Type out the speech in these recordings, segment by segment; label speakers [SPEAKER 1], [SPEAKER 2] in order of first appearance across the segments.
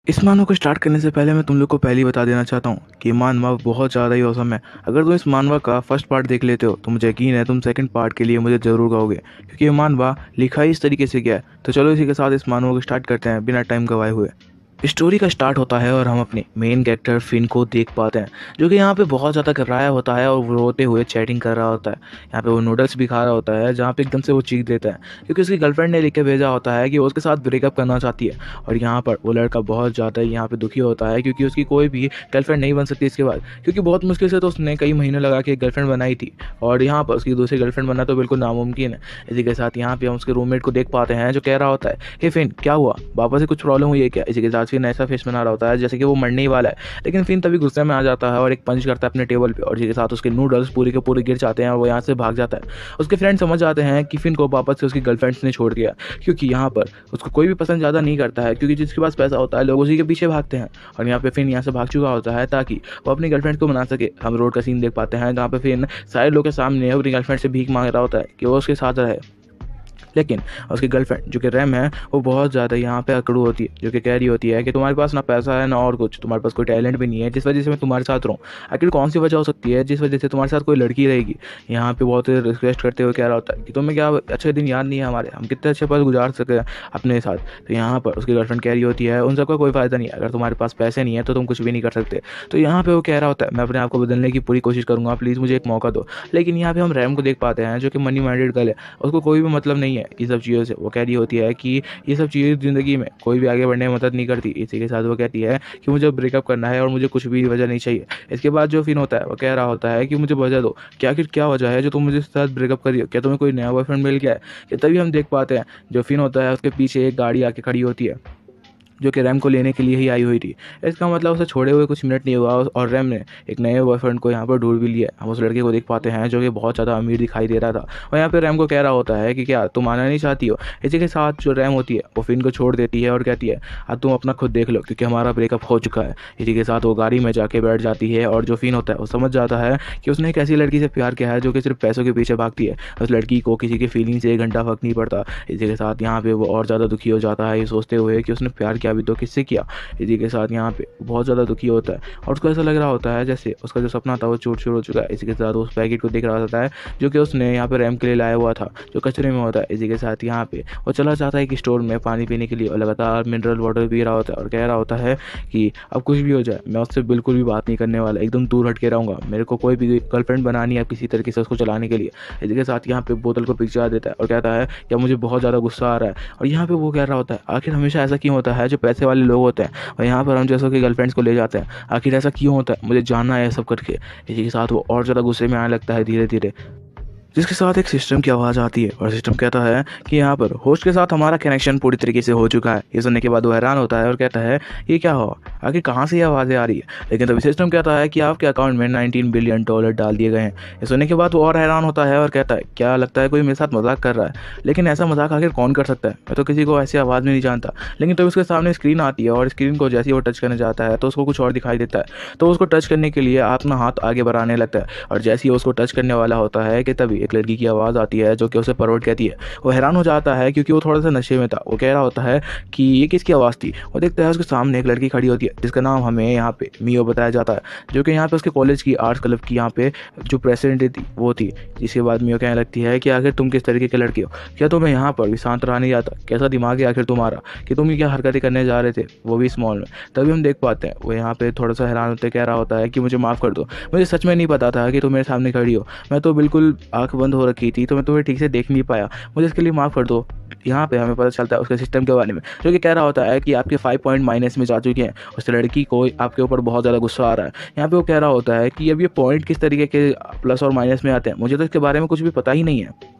[SPEAKER 1] इस मानव को स्टार्ट करने से पहले मैं तुम लोग को पहले ही बता देना चाहता हूँ कि मानवा बहुत ज़्यादा ही औसम है। अगर तुम इस मानवा का फर्स्ट पार्ट देख लेते हो तो मुझे यकीन है तुम सेकंड पार्ट के लिए मुझे ज़रूर कहोगे, क्योंकि ये मानवा लिखा ही इस तरीके से गया है। तो चलो इसी के साथ इस मानवा को स्टार्ट करते हैं बिना टाइम गवाए हुए। स्टोरी का स्टार्ट होता है और हम अपने मेन कैरेक्टर फिन को देख पाते हैं, जो कि यहाँ पे बहुत ज़्यादा घबराया होता है और वो रोते हुए चैटिंग कर रहा होता है। यहाँ पे वो नूडल्स भी खा रहा होता है, जहाँ पे एकदम से वो चीख देता है क्योंकि उसकी गर्लफ्रेंड ने लिख के भेजा होता है कि वो उसके साथ ब्रेकअप करना चाहती है। और यहाँ पर वो लड़का बहुत ज़्यादा यहाँ पे दुखी होता है क्योंकि उसकी कोई भी गर्लफ्रेंड नहीं बन सकती इसके बाद, क्योंकि बहुत मुश्किल से तो उसने कई महीने लगा के एक गर्लफ्रेंड बनाई थी और यहाँ पर उसकी दूसरी गर्लफ्रेंड बनना तो बिल्कुल नामुमकिन है। इसी के साथ यहाँ पे हम उसके रूममेट को देख पाते हैं जो कह रहा होता है, हे फिन क्या हुआ, वापस से कुछ प्रॉब्लम हुई है क्या। इसी के साथ फिन ऐसा फेस बना रहा होता है जैसे कि वो मरने ही वाला है, लेकिन फिन तभी गुस्से में आ जाता है और एक पंच करता है अपने टेबल पे और इसी के साथ उसके नूडल्स पूरे के पूरे गिर जाते हैं और वो यहाँ से भाग जाता है। उसके फ्रेंड समझ जाते हैं कि फिन को वापस से उसकी गर्लफ्रेंड्स ने छोड़ दिया, क्योंकि यहाँ पर उसको कोई भी पसंद ज़्यादा नहीं करता है, क्योंकि जिसके पास पैसा होता है लोग उसी के पीछे भागते हैं। और यहाँ पे फिन यहाँ से भाग चुका होता है ताकि वो अपनी गर्लफ्रेंड को मना सके। हम रोड का सीन देख पाते हैं जहाँ पे फिन सारे लोग के सामने अपनी गर्लफ्रेंड से भीख मांग रहा होता है कि वो उसके साथ रहे, लेकिन उसकी गर्लफ्रेंड जो कि रैम है वो बहुत ज़्यादा यहाँ पे अकड़ू होती है, जो कि कह रही होती है कि तुम्हारे पास ना पैसा है ना और कुछ, तुम्हारे पास कोई टैलेंट भी नहीं है जिस वजह से मैं तुम्हारे साथ रहूँ। आखिर कौन सी वजह हो सकती है जिस वजह से तुम्हारे साथ कोई लड़की रहेगी। यहाँ पे बहुत रिक्वेस्ट करते हुए कह रहा होता है कि तुम्हें क्या अच्छे दिन याद नहीं है हमारे, हम कितने अच्छे पल गुजार सके अपने साथ। तो यहाँ पर उसकी गर्लफ्रेंड कह रही होती है उन सबका कोई फ़ायदा नहीं है, अगर तुम्हारे पास पैसे नहीं है तो तुम कुछ भी नहीं कर सकते। तो यहाँ पे वो कह रहा होता है मैं अपने आप को बदलने की पूरी कोशिश करूँगा, प्लीज़ मुझे एक मौका दो। लेकिन यहाँ पे हम रैम को देख पाते हैं जो कि मनी माइंडेड गर्ल है, उसको कोई भी मतलब नहीं है ये सब चीज़ों से। वो कह रही होती है कि ये सब चीज़ें ज़िंदगी में कोई भी आगे बढ़ने में मदद नहीं करती। इसी के साथ वो कहती है कि मुझे ब्रेकअप करना है और मुझे कुछ भी वजह नहीं चाहिए। इसके बाद जो फिन होता है वो कह रहा होता है कि मुझे वजह दो, क्या आखिर क्या वजह है जो तुम मुझे साथ ब्रेकअप करी हो, क्या तुम्हें कोई नया बॉयफ्रेंड मिल गया है। कि तभी हम देख पाते हैं जो फिन होता है उसके पीछे एक गाड़ी आके खड़ी होती है जो कि रैम को लेने के लिए ही आई हुई थी। इसका मतलब उसे छोड़े हुए कुछ मिनट नहीं हुआ और रैम ने एक नए बॉयफ्रेंड को यहाँ पर ढूंढ भी लिया। हम उस लड़के को देख पाते हैं जो कि बहुत ज़्यादा अमीर दिखाई दे रहा था और यहाँ पे रैम को कह रहा होता है कि क्या तुम आना नहीं चाहती हो। इसी के साथ जो रैम होती है वो फिन को छोड़ देती है और कहती है अब तुम अपना खुद देख लो क्योंकि हमारा ब्रेकअप हो चुका है। इसी के साथ वो गाड़ी में जाके बैठ जाती है और जो फिन होता है वो समझ जाता है कि उसने एक ऐसी लड़की से प्यार किया है जो कि सिर्फ पैसों के पीछे भागती है। उस लड़की को किसी की फीलिंग से 1 घंटा फर्क नहीं पड़ता। इसी के साथ यहाँ पे वो और ज़्यादा दुखी हो जाता है ये सोचते हुए कि उसने प्यार किया भी तो किससे किया। इसी के साथ यहाँ पे बहुत ज़्यादा दुखी होता है और उसको ऐसा लग रहा होता है जैसे उसका जो सपना था वो चूर चूर हो चुका है। इसी के साथ उस पैकेट को देख रहा होता है जो कि उसने यहाँ पे रैम के लिए लाया हुआ था जो कचरे में होता है। इसी के साथ यहाँ पे वो चला जाता है कि स्टोर में पानी पीने के लिए और लगातार मिनरल वाटर पी रहा होता है और कह रहा होता है कि अब कुछ भी हो जाए मैं उससे बिल्कुल भी बात नहीं करने वाला, एकदम दूर हट के रहूँगा, मेरे को कोई भी गर्लफ्रेंड बनानी है किसी तरीके से उसको चलाने के लिए। इसी के साथ यहाँ पे बोतल को पिघला देता है और कहता है कि मुझे बहुत ज़्यादा गुस्सा आ रहा है। और यहाँ पे वो कह रहा होता है आखिर हमेशा ऐसा क्यों होता है जो पैसे वाले लोग होते हैं और यहाँ पर हम जैसे कि गर्लफ्रेंड्स को ले जाते हैं, आखिर ऐसा क्यों होता है, मुझे जानना है सब करके। इसी के साथ वो और ज़्यादा गुस्से में आने लगता है धीरे धीरे, जिसके साथ एक सिस्टम की आवाज़ आती है और सिस्टम कहता है कि यहाँ पर होस्ट के साथ हमारा कनेक्शन पूरी तरीके से हो चुका है। ये सुनने के बाद वो हैरान होता है और कहता है ये क्या हो, आखिर कहाँ से ये आवाज़ें आ रही है। लेकिन तभी सिस्टम कहता है कि आपके अकाउंट में $19 बिलियन डाल दिए गए हैं। ये सुनने के बाद वो और हैरान होता है और कहता है क्या लगता है कोई मेरे साथ मजाक कर रहा है, लेकिन ऐसा मजाक आखिर कौन कर सकता है, मैं तो किसी को ऐसी आवाज़ में नहीं जानता। लेकिन तभी उसके सामने स्क्रीन आती है और स्क्रीन को जैसे ही वो टच करने जाता है तो उसको कुछ और दिखाई देता है। तो उसको टच करने के लिए अपना हाथ आगे बढ़ाने लगता है और जैसे ही उसको टच करने वाला होता है कि तभी एक लड़की की आवाज़ आती है जो कि उसे परवर्ट कहती है। वो हैरान हो जाता है क्योंकि वो थोड़ा सा नशे में था। वो कह रहा होता है कि ये किसकी आवाज़ थी। वो देखता है उसके सामने एक लड़की खड़ी होती है जिसका नाम हमें यहाँ पे मियो बताया जाता है, जो कि यहाँ पे उसके कॉलेज की आर्ट्स क्लब की यहाँ पे जो प्रेसिडेंट थी वो थी। जिसके बाद मियो कहने लगती है कि आखिर तुम किस तरीके के लड़के हो, क्या तुम्हें यहाँ पर भी शांत रहा नहीं जाता, कैसा दिमाग है आखिर तुम्हारा कि तुम क्या हरकतें करने जा रहे थे वो भी इस मॉल में। तभी हम देख पाते हैं वो यहाँ पे थोड़ा सा हैरान होते कह रहा होता है कि मुझे माफ़ कर दो, मुझे सच में नहीं पता था कि तुम मेरे सामने खड़ी हो, मैं तो बिल्कुल आँख बंद हो रखी थी तो मैं तुम्हें ठीक से देख नहीं पाया, मुझे इसके लिए माफ़ कर दो। यहाँ पे हमें पता चलता है उसके सिस्टम के बारे में, जो कि कह रहा होता है कि आपके 5 पॉइंट माइनस में जा चुके हैं। उस लड़की को आपके ऊपर बहुत ज़्यादा गुस्सा आ रहा है। यहाँ पे वो कह रहा होता है कि अब ये पॉइंट किस तरीके के प्लस और माइनस में आते हैं, मुझे तो इसके बारे में कुछ भी पता ही नहीं है।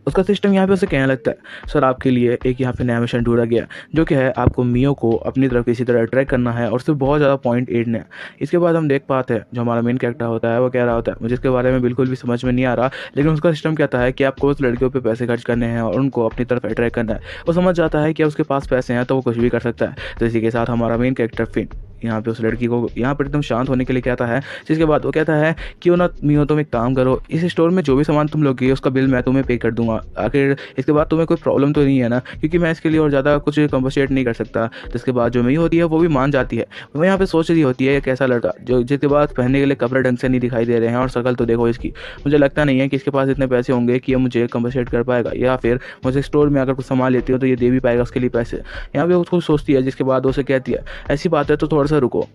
[SPEAKER 1] उसका सिस्टम यहाँ पे उसे कहने लगता है सर आपके लिए एक यहाँ पे नया मिशन ढूंढा गया जो कि है आपको मियो को अपनी तरफ किसी तरह अट्रैक्ट करना है और उससे बहुत ज़्यादा पॉइंट एडना है। इसके बाद हम देख पाते हैं जो हमारा मेन कैरेक्टर होता है वो कह रहा होता है मुझे इसके बारे में बिल्कुल भी समझ में नहीं आ रहा, लेकिन उसका सिस्टम कहता है कि आपको उस लड़कियों पर पैसे खर्च करने हैं और उनको अपनी तरफ अट्रैक्ट करना है। वो समझ जाता है कि उसके पास पैसे हैं तो वो कुछ भी कर सकता है। तो इसी के साथ हमारा मेन कैरेक्टर फिन यहाँ पे उस लड़की को यहाँ पर एकदम शांत होने के लिए कहता है, जिसके बाद वो कहता है क्यों ना मियो तुम एक काम करो, इस स्टोर में जो भी सामान तुम लोगे उसका बिल मैं तुम्हें पे कर दूंगा, आखिर इसके बाद तुम्हें कोई प्रॉब्लम तो नहीं है ना, क्योंकि मैं इसके लिए और ज़्यादा कुछ कंपनसेट नहीं कर सकता। तो इसके बाद जो मियो होती है वो भी मान जाती है। वो यहाँ पे सोच रही होती है एक ऐसा लड़का जो जिसके बाद पहनने के लिए कपड़े ढंग से नहीं दिखाई दे रहे हैं और शक्ल तो देखो इसकी, मुझे लगता नहीं है कि इसके पास इतने पैसे होंगे कि ये मुझे कंपनसेट कर पाएगा, या फिर मुझे स्टोर में अगर कुछ सामान लेती हो तो ये दे भी पाएगा उसके लिए पैसे। यहाँ पे उसको सोचती है, जिसके बाद उसे कहती है ऐसी बात है तो थोड़ा सा रुको।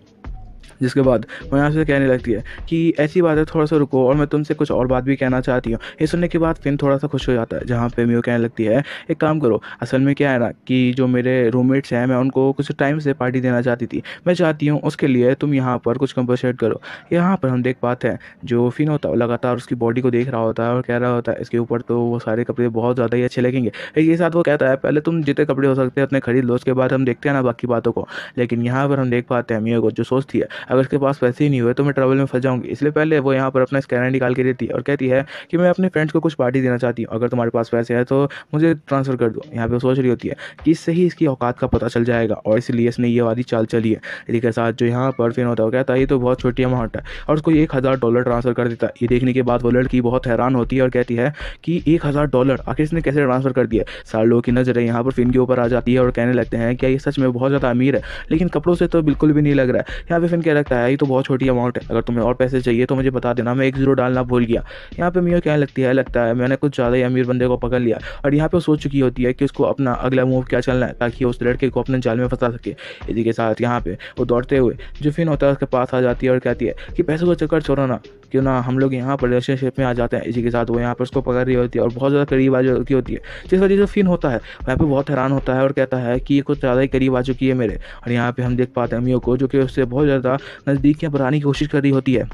[SPEAKER 1] जिसके बाद वो यहाँ से कहने लगती है कि ऐसी बात है थोड़ा सा रुको और मैं तुमसे कुछ और बात भी कहना चाहती हूँ। ये सुनने के बाद फिन थोड़ा सा खुश हो जाता है, जहाँ पे मियो कहने लगती है एक काम करो, असल में क्या है ना कि जो मेरे रूममेट्स हैं मैं उनको कुछ टाइम से पार्टी देना चाहती थी, मैं चाहती हूँ उसके लिए तुम यहाँ पर कुछ कंपनसेट करो। यहाँ पर हम देख पाते हैं जो फिन होता है लगातार उसकी बॉडी को देख रहा होता है और कह रहा होता है इसके ऊपर तो वो सारे कपड़े बहुत ज़्यादा ही अच्छे लगेंगे। एक साथ वो कहता है पहले तुम जितने कपड़े हो सकते हैं उतने खरीद लो, उसके बाद हम देखते हैं ना बाकी बातों को। लेकिन यहाँ पर हम देख पाते हैं मियो को जो सोचती है अगर उसके पास पैसे ही नहीं हुए तो मैं ट्रबल में फंस जाऊंगी, इसलिए पहले वो यहाँ पर अपना स्कैनर निकाल के देती है और कहती है कि मैं अपने फ्रेंड्स को कुछ पार्टी देना चाहती हूँ, अगर तुम्हारे पास पैसे हैं तो मुझे ट्रांसफ़र कर दो। यहाँ पे सोच रही होती है कि इससे ही इसकी औकात का पता चल जाएगा और इसलिए इसने ये वाली चाल चली है। इसी के साथ जो यहाँ पर फिर होता है वो कहता है ये तो बहुत छोटी अमाउंट है और उसको $1000 ट्रांसफ़र कर देता है। ये देखने के बाद वो लड़की बहुत हैरान होती है और कहती है कि $1000 आखिर इसने कैसे ट्रांसफ़र कर दिया। सारे लोगों की नज़रें यहाँ पर फिन के ऊपर आ जाती है और कहने लगते हैं क्या ये सच में बहुत ज़्यादा अमीर है, लेकिन कपड़ों से तो बिल्कुल भी नहीं लग रहा है। यहाँ पे फिन क्या लगता है ये तो बहुत छोटी अमाउंट है, अगर तुम्हें और पैसे चाहिए तो मुझे बता देना, मैं 1 ज़ीरो डालना भूल गया। यहाँ पे मियो कहने लगती है लगता है मैंने कुछ ज़्यादा ही अमीर बंदे को पकड़ लिया, और यहाँ पे सोच चुकी होती है कि उसको अपना अगला मूव क्या चलना है ताकि उस लड़के को अपने जाल में फंसा सके। इसी के साथ यहाँ पे वो दौड़ते हुए जो फिन होता है उसके पास आ जाती है और कहती है कि पैसों का चक्कर छोड़ो ना, क्यों ना हम लोग यहाँ पर रिलेशनशिप में आ जाते हैं। इसी के साथ वो यहाँ पर उसको पकड़ रही होती है और बहुत ज़्यादा करीब आ चुकी होती है, जिस वजह से फिन होता है वहाँ पे बहुत हैरान होता है और कहता है कि ये कुछ ज़्यादा ही करीब आ चुकी है मेरे। और यहाँ पे हम देख पाते हैं मियो को जो कि उससे बहुत ज़्यादा नज़दीकियाँ बनाने की कोशिश कर रही होती है।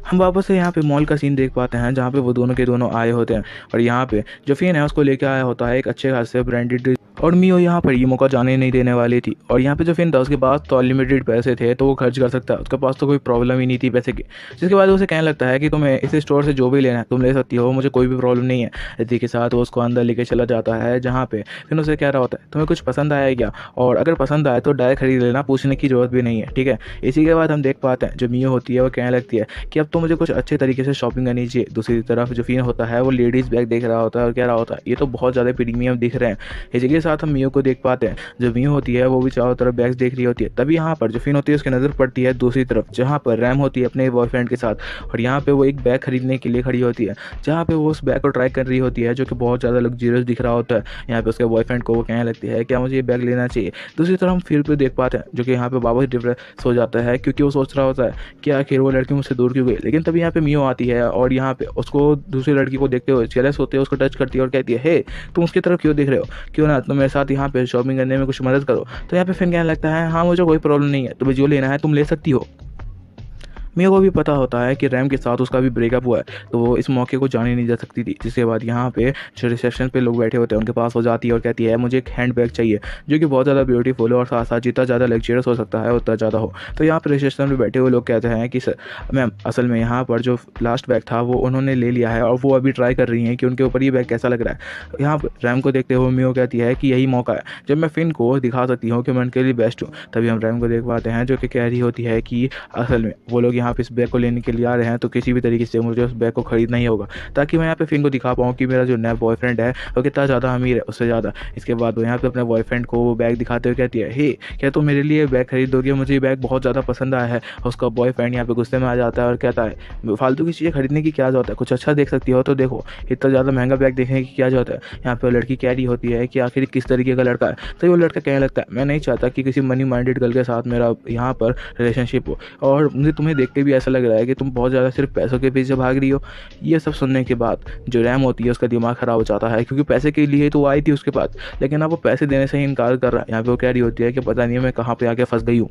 [SPEAKER 1] हम वापस से यहाँ पे मॉल का सीन देख पाते हैं जहाँ पे वो दोनों के दोनों आए होते हैं और यहाँ पे जो फिन है उसको लेके आया होता है एक अच्छे खासे ब्रांडेड, और मियो यहाँ पर ये मौका जाने नहीं देने वाली थी। और यहाँ पे जो फिन था उसके पास तो अनलिमिटेड पैसे थे तो वो खर्च कर सकता है, उसके पास तो कोई प्रॉब्लम ही नहीं थी पैसे की। जिसके बाद उसे कहने लगता है कि तुम्हें इस स्टोर से जो भी लेना है तुम ले सकती हो, मुझे कोई भी प्रॉब्लम नहीं है। इसी के साथ वो उसको अंदर लेके चला जाता है जहाँ पे फिर उसे कह रहा होता है तुम्हें कुछ पसंद आया क्या, और अगर पसंद आए तो डायरेक्ट खरीद लेना, पूछने की ज़रूरत भी नहीं है, ठीक है। इसी के बाद हम देख पाते हैं जो मियो होती है वो कहने लगती है कि अब तो मुझे कुछ अच्छे तरीके से शॉपिंग करनी चाहिए। दूसरी तरफ जो फिन होता है वो लेडीज़ बैग देख रहा होता है और कह रहा होता है ये तो बहुत ज़्यादा प्रीमियम दिख रहे हैं। इसी के साथ हम मियो को देख पाते हैं जो मियो होती है वो भी चारों तरफ बैग्स देख रही होती है। तभी यहाँ पर जो फिन होती है उसकी नज़र पड़ती है दूसरी तरफ जहाँ पर रैम होती है अपने बॉयफ्रेंड के साथ, और यहाँ पे वो एक बैग खरीदने के लिए खड़ी होती है जहाँ पे वो उस बैग को ट्राई कर रही होती है जो कि बहुत ज़्यादा लग्जरियस दिख रहा होता है। यहाँ पे उसके बॉयफ्रेंड को वो कहने लगती है क्या मुझे ये बैग लेना चाहिए। दूसरी तरफ हम फिर पे देख पाते हैं जो कि यहाँ पे वापस डिप्रेस हो जाता है क्योंकि वो सोच रहा होता है कि आखिर वो लड़की मुझसे दूर क्यों गई। लेकिन तभी यहाँ पे मियो आती है और यहाँ पे उसको दूसरी लड़की को देखते हुए जेलस होते हैं उसको टच करती है और कहती है हे तुम उसकी तरफ क्यों देख रहे हो, क्यों ना तुम मेरे साथ यहाँ पे शॉपिंग करने में कुछ मदद करो। तो यहाँ पे फिर कहने लगता है हाँ मुझे कोई प्रॉब्लम नहीं है, तुम्हें जो लेना है तुम ले सकती हो। मियो को भी पता होता है कि रैम के साथ उसका भी ब्रेकअप हुआ है तो वो इस मौके को जाने नहीं जा सकती थी। जिसके बाद यहाँ पे जो रिसेप्शन पे लोग बैठे होते हैं उनके पास हो जाती है और कहती है मुझे एक हैंड बैग चाहिए जो कि बहुत ज़्यादा ब्यूटीफुल है और साथ साथ जितना ज़्यादा लग्जरियस हो सकता है उतना ज़्यादा हो। तो यहाँ पर रिसेप्शन पे बैठे हुए लोग कहते हैं कि सर मैम असल में यहाँ पर जो लास्ट बैग था वो उन्होंने ले लिया है और वो अभी ट्राई कर रही हैं कि उनके ऊपर ये बैग कैसा लग रहा है। यहाँ पर रैम को देखते हुए मियो कहती है कि यही मौका है जब मैं फिन को दिखा सकती हूँ कि मैं उनके लिए बेस्ट हूँ। तभी हम रैम को देख पाते हैं जो कि कह रही होती है कि असल में वो लोग यहाँ पर इस बैग को लेने के लिए आ रहे हैं तो किसी भी तरीके से मुझे उस बैग को खरीदना ही होगा ताकि मैं यहाँ पे फिन को दिखा पाऊँ कि मेरा जो नया बॉयफ्रेंड है वो कितना ज़्यादा अमीर है उससे ज़्यादा। इसके बाद वो यहाँ पे अपने बॉयफ्रेंड को वो बैग दिखाते हुए कहती है हे क्या तुम मेरे लिए बैग खरीद दोगे, मुझे ये बैग बहुत ज़्यादा पसंद आया है। उसका बॉयफ्रेंड यहाँ पे गुस्से में आ जाता है और कहता है फालतू की चीज़ें खरीदने की क्या जरूरत है, कुछ अच्छा देख सकती हो तो देखो, इतना ज़्यादा महंगा बैग देखने की क्या जरूरत है। यहाँ पे लड़की कह रही होती है कि आखिर किस तरीके का लड़का है। तो वो लड़का कहने लगता है मैं नहीं चाहता कि किसी मनी माइंडेड गर्ल के साथ मेरा यहाँ पर रिलेशनशिप हो, और मुझे तुम्हें देख के भी ऐसा लग रहा है कि तुम बहुत ज़्यादा सिर्फ पैसों के पीछे भाग रही हो। ये सब सुनने के बाद जो रैम होती है उसका दिमाग ख़राब हो जाता है क्योंकि पैसे के लिए तो वो आई थी उसके पास, लेकिन अब वो पैसे देने से ही इनकार कर रहा है। यहाँ पे वो कह रही होती है कि पता नहीं मैं कहाँ पे आके फंस गई हूँ।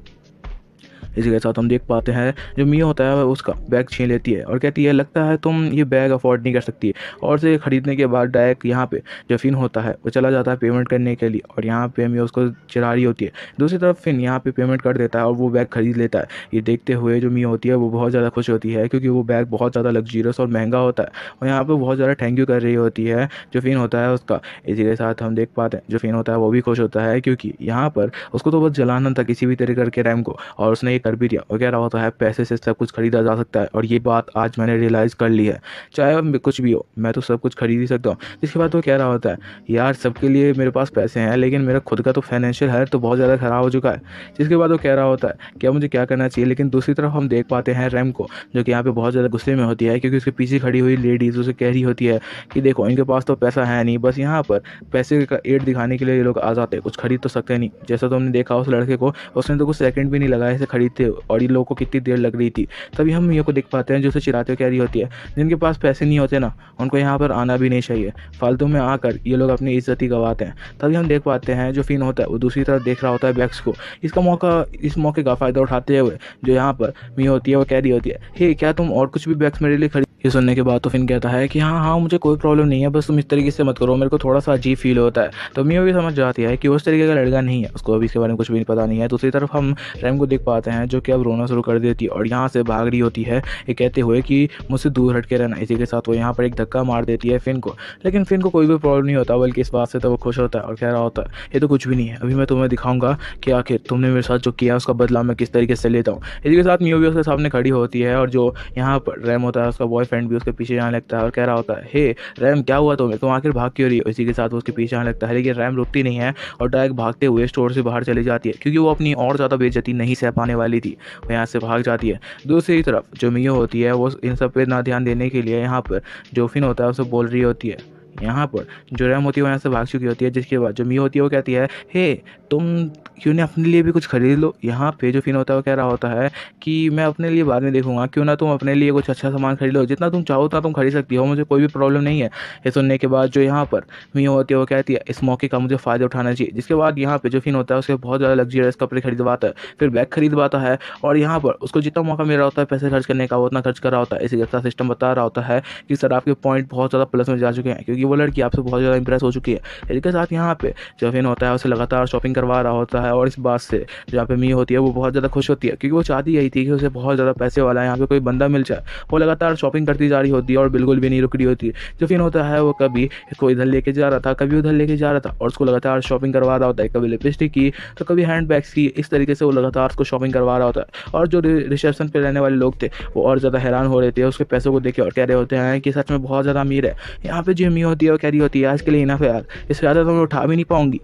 [SPEAKER 1] इसी के साथ हम देख पाते हैं जो मियो होता है उसका बैग छीन लेती है और कहती है लगता है तुम ये बैग अफोर्ड नहीं कर सकती। और उसे खरीदने के बाद डायरेक्ट यहाँ पे जो फिन होता है वो चला जाता है पेमेंट करने के लिए और यहाँ पे मियो उसको चिढ़ा रही होती है। दूसरी तरफ फिन यहाँ पे पेमेंट कर देता है और वो बैग खरीद लेता है। ये देखते हुए जो मियो होती है वो बहुत ज़्यादा खुश होती है क्योंकि वो बैग बहुत ज़्यादा लग्जरियस और महंगा होता है और यहाँ पे बहुत ज़्यादा थैंक यू कर रही होती है जो फिन होता है उसका। इसी के साथ हम देख पाते हैं जो फिन होता है वो भी खुश होता है क्योंकि यहाँ पर उसको तो बस जलाना था किसी भी तरह करके रैम को और उसने ये कर भी दिया और कह रहा होता है पैसे से सब कुछ खरीदा जा सकता है और ये बात आज मैंने रियलाइज़ कर ली है, चाहे अब कुछ भी हो मैं तो सब कुछ खरीद ही सकता हूँ। जिसके बाद वो कह रहा होता है यार सबके लिए मेरे पास पैसे हैं लेकिन मेरा खुद का तो फाइनेंशियल हेल्थ तो बहुत ज़्यादा ख़राब हो चुका है। जिसके बाद वो कह रहा होता है क्या मुझे क्या करना चाहिए। लेकिन दूसरी तरफ हम देख पाते हैं रैम को जो कि यहाँ पे बहुत ज़्यादा गुस्से में होती है क्योंकि उसके पीछे खड़ी हुई लेडीज़ उसे कह रही होती है कि देखो इनके पास तो पैसा है नहीं, बस यहाँ पर पैसे का एड दिखाने के लिए ये लोग आ जाते हैं, कुछ खरीद तो सकते नहीं। जैसा तो हमने देखा उस लड़के को उसने तो कुछ सेकंड भी नहीं लगाया इसे खरीदते और ये लोगों को कितनी देर लग रही थी। तभी हम मियो को देख पाते हैं जो उसे चिढ़ाते हुए कह रही होती है जिनके पास पैसे नहीं होते ना उनको यहाँ पर आना भी नहीं चाहिए, फालतू में आकर ये लोग अपनी इज्जत ही गंवाते हैं। तभी हम देख पाते हैं जो फिन होता है वो दूसरी तरफ देख रहा होता है बैग्स को। इस मौके का फ़ायदा उठाते हुए जो यहाँ पर मियो होती है वो कह रही होती है हे क्या तुम और कुछ भी बैग्स मेरे लिए खरीद। ये सुनने के बाद तो फिन कहता है कि हाँ मुझे कोई प्रॉब्लम नहीं है, बस तुम इस तरीके से मत करो, मेरे को थोड़ा सा अजीब फील होता है। तो मियो भी समझ जाती है कि उस तरीके का लड़का नहीं है, उसको अभी इसके बारे में कुछ भी पता नहीं है। दूसरी तरफ हम रैम को देख पाते हैं जो कि अब रोना शुरू कर देती है और यहाँ से भाग रही होती है ये कहते हुए कि मुझसे दूर हट के रहना। इसी के साथ वो यहाँ पर एक धक्का मार देती है फिन को, लेकिन फिन को कोई भी प्रॉब्लम नहीं होता बल्कि इस बात से तो वो खुश होता है और कह रहा होता है ये तो कुछ भी नहीं है, अभी मैं तुम्हें दिखाऊंगा कि आखिर तुमने मेरे साथ जो किया उसका बदला मैं किस तरीके से लेता हूँ। इसी के साथ मियो भी उसके सामने खड़ी होती है और जो यहाँ पर रैम होता है उसका बॉयफ्रेंड भी उसके पीछे जाने लगता है और कह रहा होता है हे रैम क्या हुआ तुम्हें, तुम आखिर भाग क्यों रही हो। इसी के साथ वो उसके पीछे आने लगता है लेकिन रैम रुकती नहीं है और डायरेक्ट भागते हुए स्टोर से बाहर चली जाती है क्योंकि वो अपनी और ज़्यादा बेइज्जती नहीं सह पाने वाली थी, वो यहाँ से भाग जाती है। दूसरी तरफ जो मियो होती है वो इन सब पे ना ध्यान देने के लिए यहाँ पर जो फिन होता है उसे बोल रही होती है। यहाँ पर जो रैम होती है वो यहाँ से भाग चुकी होती है। जिसके बाद जो मियो होती है वो कहती है हे तुम क्यों ना अपने लिए भी कुछ खरीद लो। यहाँ पे जो फिन होता है वो कह रहा होता है कि मैं अपने लिए बाद में देखूंगा, क्यों ना तुम अपने लिए कुछ अच्छा सामान खरीद लो, जितना तुम चाहो उतना तुम खरीद सकती हो, मुझे कोई भी प्रॉब्लम नहीं है। ये सुनने के बाद जो यहाँ पर मियो होती है वो कहती है इस मौके का मुझे फ़ायदा उठाना चाहिए। जिसके बाद यहाँ पे जो फिन होता है उसके बहुत ज़्यादा लग्जरियस कपड़े खरीदवाता है, फिर बैग खरीदवाता है और यहाँ पर उसको जितना मौका मिल रहा होता है पैसे खर्च करने का वो उतना खर्च कर रहा होता है। इसी का सिस्टम बता रहा होता है कि सर आपके पॉइंट बहुत ज़्यादा प्लस में जा चुके हैं क्योंकि वो लड़की आपसे बहुत ज़्यादा इंप्रेस हो चुकी है। इसके साथ यहाँ पे जो फिन होता है उसे लगातार शॉपिंग करवा रहा होता है और इस बात से जहाँ पे मियो होती है वो बहुत ज़्यादा खुश होती है क्योंकि वो चाहती यही थी कि उसे बहुत ज़्यादा पैसे वाला यहाँ पे कोई बंदा मिल जाए। वो लगातार शॉपिंग करती जा रही होती है और बिल्कुल भी नहीं रुक रही होती है। जो फिन होता है वो कभी इसको इधर लेके जा रहा था कभी उधर लेके जा रहा था और उसको लगातार शॉपिंग करवा रहा होता है, कभी लिपस्टिक की तो कभी हैंड बैग्स की। इस तरीके से वो लगातार उसको शॉपिंग करवा रहा होता है और जो रिसेप्शन पे रहने वाले लोग थे वो और ज़्यादा हैरान हो रहे थे उसके पैसों को देखे और कह रहे होते हैं कि सच में बहुत ज़्यादा अमीर है। यहाँ पे जो मियो होती है वो कह रही होती है आज के लिए इनफ है यार, इससे ज़्यादा तो मैं उठा भी नहीं पाऊंगी।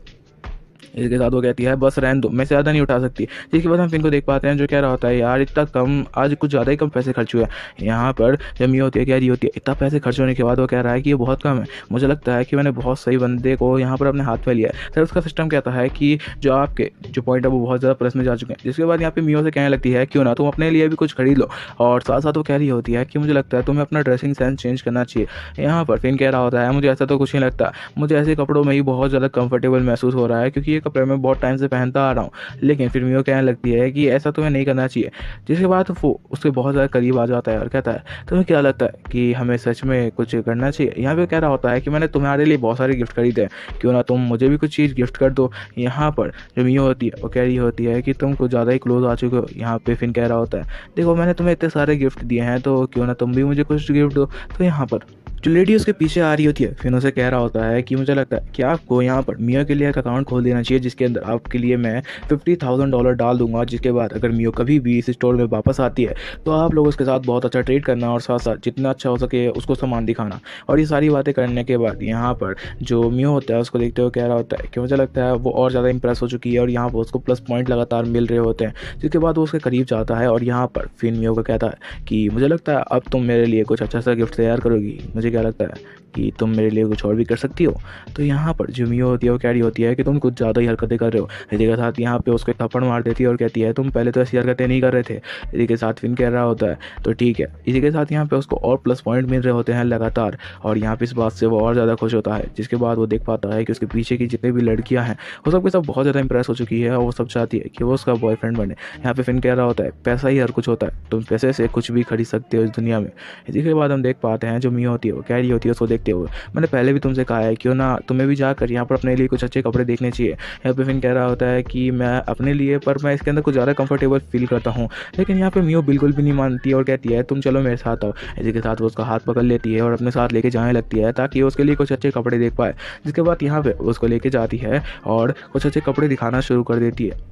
[SPEAKER 1] इसके साथ वो कहती है बस रहने दो, मैं ज़्यादा नहीं उठा सकती। जिसके बाद हम फिन को देख पाते हैं जो कह रहा होता है यार इतना कम, आज कुछ ज़्यादा ही कम पैसे खर्च हुए। यहाँ पर जब मियो होती है कह रही होती है इतना पैसे खर्च होने के बाद वो कह रहा है कि ये बहुत कम है, मुझे लगता है कि मैंने बहुत सही बंदे को यहाँ पर अपने हाथ में लिया है। सर उसका सिस्टम कहता है कि जो आपके जो पॉइंट है वो बहुत ज़्यादा प्लस में जा चुके हैं। जिसके बाद यहाँ पे मियो से कहने लगती है क्यों ना तुम अपने लिए भी कुछ खरीद लो और साथ साथ वो कह रही होती है कि मुझे लगता है तुम्हें अपना ड्रेसिंग सेंस चेंज करना चाहिए। यहाँ पर फिन कह रहा होता है मुझे ऐसा तो कुछ नहीं लगता, मुझे ऐसे कपड़ों में ही बहुत ज़्यादा कंफर्टेबल महसूस हो रहा है क्योंकि ये कपड़े मैं बहुत टाइम से पहनता आ रहा हूँ। लेकिन फिर मियो कहने लगती है कि ऐसा तुम्हें नहीं करना चाहिए। जिसके बाद वो उसके बहुत ज़्यादा करीब आ जाता है और कहता है तुम्हें क्या लगता है कि हमें सच में कुछ करना चाहिए। यहाँ पे कह रहा होता है कि मैंने तुम्हारे लिए बहुत सारे गिफ्ट खरीदे हैं, क्यों ना तुम मुझे भी कुछ चीज़ गिफ्ट कर दो। यहाँ पर जो मियो होती है वो कह रही होती है कि तुम कुछ ज़्यादा ही क्लोज आ चुके हो। यहाँ पे फिन कह रहा होता है देखो मैंने तुम्हें इतने सारे गिफ्ट दिए हैं तो क्यों ना तुम भी मुझे कुछ गिफ्ट दो। तो यहाँ पर जो लेडी उसके पीछे आ रही होती है फिर उसे कह रहा होता है कि मुझे लगता है कि आपको यहाँ पर मियो के लिए एक अकाउंट खोल देना चाहिए जिसके अंदर आपके लिए मैं $50,000 डाल दूंगा। जिसके बाद अगर मियो कभी भी इस स्टोर में वापस आती है तो आप लोग उसके साथ बहुत अच्छा ट्रीट करना और साथ साथ जितना अच्छा हो सके उसको सामान दिखाना। और ये सारी बातें करने के बाद यहाँ पर जो मियो होता है उसको देखते हुए कह रहा होता है कि मुझे लगता है वो और ज़्यादा इंप्रेस हो चुकी है और यहाँ पर उसको प्लस पॉइंट लगातार मिल रहे होते हैं। जिसके बाद वो उसके करीब जाता है और यहाँ पर फिर मियो को कहता है कि मुझे लगता है अब तुम मेरे लिए कुछ अच्छा सा गिफ्ट तैयार करोगी, मुझे क्या लगता है कि तुम मेरे लिए कुछ और भी कर सकती हो। तो यहाँ पर जो मियो होती है वो कह रही होती है कि तुम कुछ ज़्यादा ही ही हरकतें कर रहे हो। इसी के साथ यहाँ पे उसको एक थप्पड़ मार देती है और कहती है तुम पहले तो ऐसी हरकतें नहीं कर रहे थे। इसी के साथ फिन कह रहा होता है तो ठीक है। इसी के साथ यहाँ पे उसको और प्लस पॉइंट मिल रहे होते हैं लगातार, और यहाँ पे इस बात से वो और ज़्यादा खुश होता है। जिसके बाद वो देख पाता है कि उसके पीछे की जितनी भी लड़कियाँ हैं वो सबके सब बहुत ज़्यादा इंप्रेस हो चुकी है और वो सब चाहती है कि वो उसका बॉयफ्रेंड बने। यहाँ पे फिन कह रहा होता है पैसा ही हर कुछ होता है, तुम पैसे से कुछ भी खरीद सकते हो इस दुनिया में। इसी के बाद हम देख पाते हैं जो मियो होती है वो कह रही होती है उसको देखते हुए, मैंने पहले भी तुमसे कहा है क्यों ना तुम्हें भी जाकर यहाँ पर अपने लिए कुछ अच्छे कपड़े देखने चाहिए। यहाँ पे फिन कह रहा होता है कि मैं अपने लिए, पर मैं इसके अंदर कुछ ज़्यादा कंफर्टेबल फील करता हूँ। लेकिन यहाँ पे मियो बिल्कुल भी नहीं मानती और कहती है तुम चलो मेरे साथ आओ। इसी के साथ वो उसका हाथ पकड़ लेती है और अपने साथ लेके जाने लगती है ताकि उसके लिए कुछ अच्छे कपड़े देख पाए। जिसके बाद यहाँ पे उसको लेके जाती है और कुछ अच्छे कपड़े दिखाना शुरू कर देती है,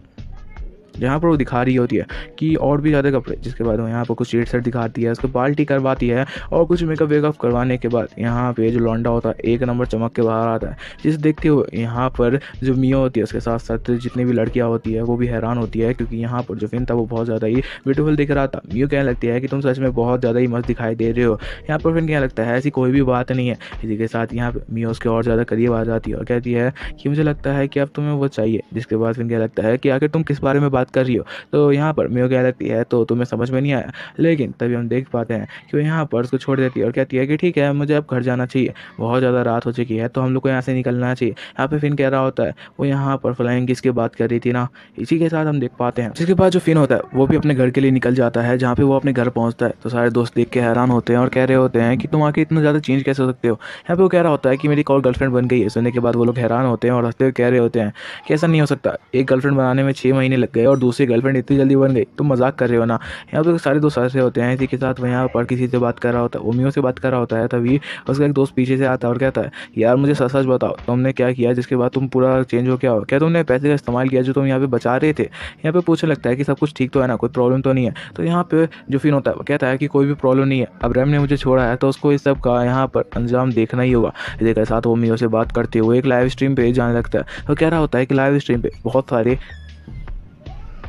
[SPEAKER 1] जहाँ पर वो दिखा रही होती है कि और भी ज़्यादा कपड़े। जिसके बाद वो यहाँ पर कुछ शेड सेट दिखाती है, उसको बाल्टी करवाती है और कुछ मेकअप वेकअप करवाने के बाद यहाँ पे जो लौंडा होता है एक नंबर चमक के बाहर आता है। जिसे देखते हुए यहाँ पर जो मियो होती है उसके साथ साथ जितनी भी लड़कियाँ होती है वो भी हैरान होती है, क्योंकि यहाँ पर जो फिन था वो बहुत ज़्यादा ही ब्यूटीफुल दिख रहा था। मियो कहने लगती है कि तुम सच में बहुत ज़्यादा ही मस्त दिखाई दे रहे हो। यहाँ पर फिन कहने लगता है ऐसी कोई भी बात नहीं है। इसी के साथ यहाँ पर मियो उसके और ज़्यादा करीब आ जाती है और कहती है कि मुझे लगता है कि अब तुम्हें वो चाहिए। जिसके बाद फिन कहने लगता है कि आखिर तुम किस बारे में बात कर रही हो। तो यहाँ पर मियो कह लगती है तो तुम्हें समझ में नहीं आया। लेकिन तभी हम देख पाते हैं कि वो यहाँ पर उसको छोड़ देती है और कहती है कि ठीक है मुझे अब घर जाना चाहिए, बहुत ज़्यादा रात हो चुकी है तो हम लोग को यहाँ से निकलना चाहिए। यहाँ पे फिन कह रहा होता है वो यहाँ पर फ्लाइंग किस की बात कर रही थी ना। इसी के साथ हम देख पाते हैं जिसके बाद जो फिन होता है वो भी अपने घर के लिए निकल जाता है। जहाँ पे वो अपने घर पहुँचता है तो सारे दोस्त देख के हैरान होते हैं और कह रहे होते हैं कि तुम आके इतना ज़्यादा चेंज कैसे हो सकते हो। यहाँ पे वो कह रहा होता है कि मेरी एक और गर्लफ्रेंड बन गई है। सुनने के बाद वो लोग हैरान होते हैं और हंसते हुए कह रहे होते हैं कि ऐसा नहीं हो सकता, एक गर्लफ्रेंड बनाने में 6 महीने लग गए और दूसरी गर्लफ्रेंड इतनी जल्दी बन गई, तुम मजाक कर रहे हो ना। यहाँ पे सारे दोस्त ऐसे होते हैं। इसी के साथ वो यहाँ पर किसी से बात कर रहा होता है, मियो से बात कर रहा होता है। तभी उसका एक दोस्त पीछे से आता है और कहता है यार मुझे सच सच बताओ तुमने क्या किया जिसके बाद तुम पूरा चेंज हो क्या हो, क्या तुमने पैसे का इस्तेमाल किया जो तुम यहाँ पे बचा रहे थे। यहाँ पे पूछने लगता है कि सब कुछ ठीक तो है ना, कोई प्रॉब्लम तो नहीं है। तो यहाँ पे जो फिन होता है वो कहता है कि कोई भी प्रॉब्लम नहीं है, अब रैम ने मुझे छोड़ा है तो उसको इस सब का यहाँ पर अंजाम देखना ही होगा। इसी के साथ वो मियो से बात करते हुए एक लाइव स्ट्रीम पे जाने लगता है। तो कह रहा होता है कि लाइव स्ट्रीम पे बहुत सारे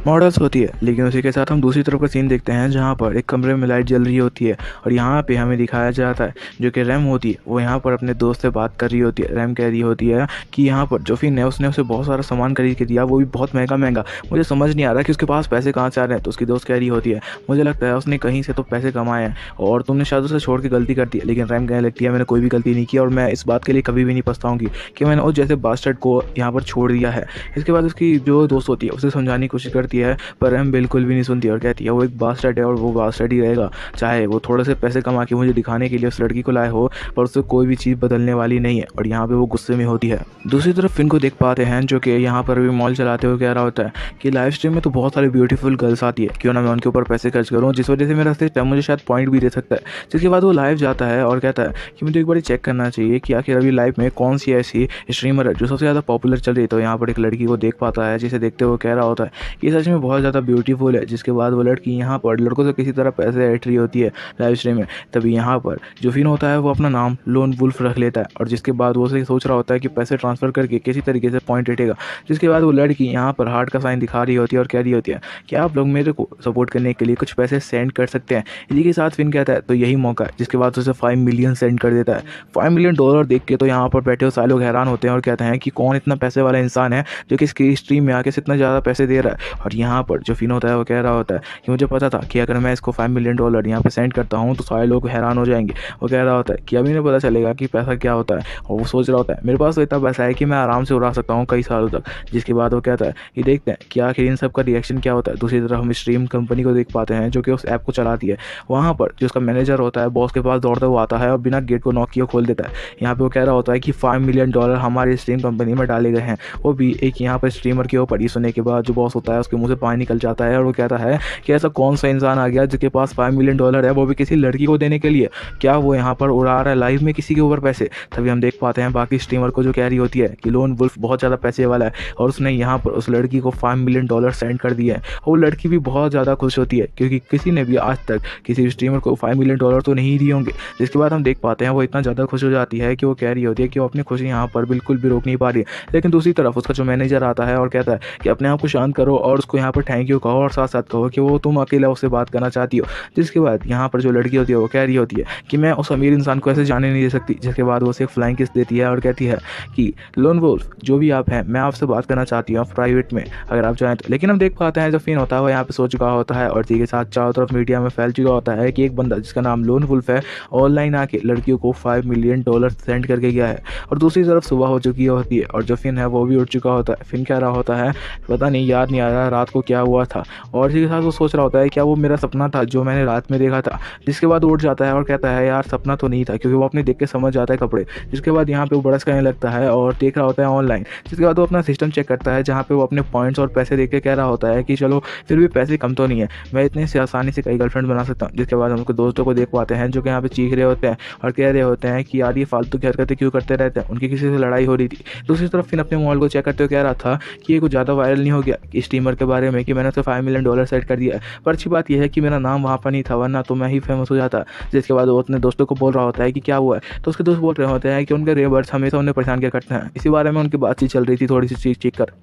[SPEAKER 1] मॉडल्स होती है। लेकिन उसी के साथ हम दूसरी तरफ का सीन देखते हैं जहाँ पर एक कमरे में लाइट जल रही होती है और यहाँ पे हमें दिखाया जाता है जो कि रैम होती है वो यहाँ पर अपने दोस्त से बात कर रही होती है। रैम कह रही होती है कि यहाँ पर जो फिन है उसने उसे बहुत सारा सामान खरीद के दिया, वो भी बहुत महंगा। मुझे समझ नहीं आ रहा कि उसके पास पैसे कहाँ से आ रहे हैं। तो उसकी दोस्त कह रही होती है मुझे लगता है उसने कहीं से तो पैसे कमाए हैं और तुमने शायद उसे छोड़ के गलती कर दी है। लेकिन रैम कहने लगती है मैंने कोई भी गलती नहीं की और मैं इस बात के लिए कभी भी नहीं पछताऊंगी कि मैंने उस जैसे बास्टर्ड को यहाँ पर छोड़ दिया है। इसके बाद उसकी जो दोस्त होती है उसे समझाने की कोशिश करती है, पर रैम बिल्कुल भी नहीं सुनती और कहती है वो एक बास्टर्ड है और वो बास्टर्ड ही रहेगा, चाहे वो थोड़े से पैसे कमा के मुझे दिखाने के लिए उस लड़की को लाए हो, पर उससे कोई भी चीज़ बदलने वाली नहीं है। और यहाँ पे वो गुस्से में होती है। दूसरी तरफ फिन को देख पाते हैं जो कि यहाँ पर भी मॉल चलाते हुए कह रहा होता है कि लाइव स्ट्रीम में तो बहुत सारी ब्यूटीफुल गर्ल्स आती है, क्यों ना मैं उनके ऊपर पैसे खर्च करूँ जिस वजह से मेरा सिस्टम मुझे शायद पॉइंट भी दे सकता है। जिसके बाद वो लाइव जाता है और कहता है कि मुझे एक बार चेक करना चाहिए कि आखिर अभी लाइव में कौन सी ऐसी स्ट्रीमर है जो सबसे ज़्यादा पॉपुलर चल रही है। तो यहाँ पर एक लड़की को देख पाता है जिसे देखते हुए कह रहा होता है कि सच में बहुत ज़्यादा ब्यूटीफुल है। जिसके बाद वो लड़की यहाँ पर लड़कों से किसी तरह पैसे ऐट रही होती है लाइव स्ट्रीम में। तभी यहाँ पर जो फिन होता है वो अपना नाम लोन वुल्फ रख लेता है और जिसके बाद वो सोच रहा होता है कि पैसे ट्रांसफ़र करके किसी तरीके से पॉइंट ऐटेगा। जिसके बाद वो लड़की यहाँ पर हार्ट का साइन दिखा रही होती है और कह रही होती है कि आप लोग मेरे को सपोर्ट करने के लिए कुछ पैसे सेंड कर सकते हैं। इसी के साथ फिन कहता है तो यही मौका है। जिसके बाद उसे 5 मिलियन सेंड कर देता है। $5 मिलियन देख के तो यहाँ पर बैठे हुए सारे लोग हैरान होते हैं और कहते हैं कि कौन इतना पैसे वाला इंसान है जो कि इसकी स्ट्रीम में आके इतना ज़्यादा पैसे दे रहा है। और यहाँ पर जो फिन होता है वो कह रहा होता है कि मुझे पता था कि अगर मैं इसको $5 मिलियन यहाँ पे सेंड करता हूँ तो सारे लोग हैरान हो जाएंगे। वो कह रहा होता है कि अभी नहीं पता चलेगा कि पैसा क्या होता है। और वो सोच रहा होता है मेरे पास तो इतना पैसा है कि मैं आराम से उड़ा सकता हूँ कई सालों तक। जिसके बाद वो कहता है कि देखते हैं कि आखिर इन सब का रिएक्शन क्या होता है। दूसरी तरफ हम स्ट्रीम कंपनी को देख पाते हैं जो कि उस ऐप को चलाती है। वहाँ पर जो उसका मैनेजर होता है बॉस के पास दौड़ता हुआ आता है और बिना गेट को नॉक किए खोल देता है। यहाँ पे वो कह रहा होता है कि $5 मिलियन हमारी स्ट्रीम कंपनी में डाले गए हैं, वो भी एक यहाँ पर स्ट्रीमर के ऊपर। ये सुनने के बाद जो बॉस होता है उसके मुँह से पानी निकल जाता है और वो कहता है कि ऐसा कौन सा इंसान आ गया जिसके पास $5 मिलियन है, वो भी किसी लड़की को देने के लिए। क्या वो यहाँ पर उड़ा रहा है लाइव में किसी के ऊपर पैसे। तभी हम देख पाते हैं बाकी स्ट्रीमर को जो कह रही होती है कि लोन वुल्फ बहुत ज़्यादा पैसे वाला है और उसने यहाँ पर उस लड़की को $5 मिलियन सेंड कर दिए हैं। और वो लड़की भी बहुत ज़्यादा खुश होती है क्योंकि किसी ने भी आज तक किसी स्ट्रीमर को $5 मिलियन तो नहीं दिए होंगे। जिसके बाद हम देख पाते हैं वो इतना ज़्यादा खुश हो जाती है कि वो कह रही होती है कि वो अपनी खुशी यहाँ पर बिल्कुल भी रोक नहीं पा रही है। लेकिन दूसरी तरफ उसका जो मैनेजर आता है और कहता है कि अपने आप को शांत करो और उसको यहाँ पर थैंक यू कहो और साथ साथ कहो कि वो तुम अकेला उससे बात करना चाहती हो। जिसके बाद यहाँ पर जो लड़की होती है वो कह रही होती है कि मैं उस अमीर इंसान को ऐसे जाने नहीं दे सकती। जिसके बाद वो उसे एक फ्लाइंग किस देती है और कहती है कि लोन वुल्फ जो भी आप हैं, मैं आपसे बात करना चाहती हूँ प्राइवेट में, अगर आप चाहें तो। लेकिन हम देख पाते हैं जो फिन होता है वो यहाँ पे सो चुका होता है और इसी के साथ चारों तरफ मीडिया में फैल चुका होता है कि एक बंदा जिसका नाम लोन वुल्फ है ऑनलाइन आके लड़कियों को $5 मिलियन सेंड करके गया है। और दूसरी तरफ सुबह हो चुकी होती है और जो फिन है वो भी उठ चुका होता है। फिन कह रहा होता है पता नहीं, याद नहीं आ रहा रात को क्या हुआ था। और इसी के साथ वो सोच रहा होता है क्या वो मेरा सपना था जो मैंने रात में देखा था। जिसके बाद वो उठ जाता है और कहता है यार सपना तो नहीं था, क्योंकि वो अपने देख के समझ जाता है कपड़े। जिसके बाद यहाँ पे वो बरस करने लगता है और देख रहा होता है ऑनलाइन। जिसके बाद वो अपना सिस्टम चेक करता है जहाँ पे वो अपने पॉइंट्स और पैसे देख के कह रहा होता है कि चलो फिर भी पैसे कम तो नहीं है, मैं इतने से आसानी से कई गर्लफ्रेंड बना सकता हूँ। जिसके बाद हम उसके दोस्तों को देख पाते हैं जो कि यहाँ पे चीख रहे होते हैं और कह रहे होते हैं कि यार ये फालतू की हरकतें क्यों करते रहते हैं। उनकी किसी से लड़ाई हो रही थी। दूसरी तरफ फिर अपने मोबाइल को चेक करते हुए कह रहा था कि ये कुछ ज़्यादा वायरल नहीं हो गया स्टीमर के बारे में कि मैंने उसे $5 मिलियन सेट कर दिया है। पर अच्छी बात यह है कि मेरा नाम वहाँ पर नहीं था, वरना तो मैं ही फेमस हो जाता। जिसके बाद वो अपने दोस्तों को बोल रहा होता है कि क्या हुआ है। तो उसके दोस्त बोल रहे होते हैं कि उनके रेबर्स हमेशा उन्हें परेशान किया करते हैं। इसी बारे में उनकी बातचीत चल रही थी थोड़ी सी चीख कर।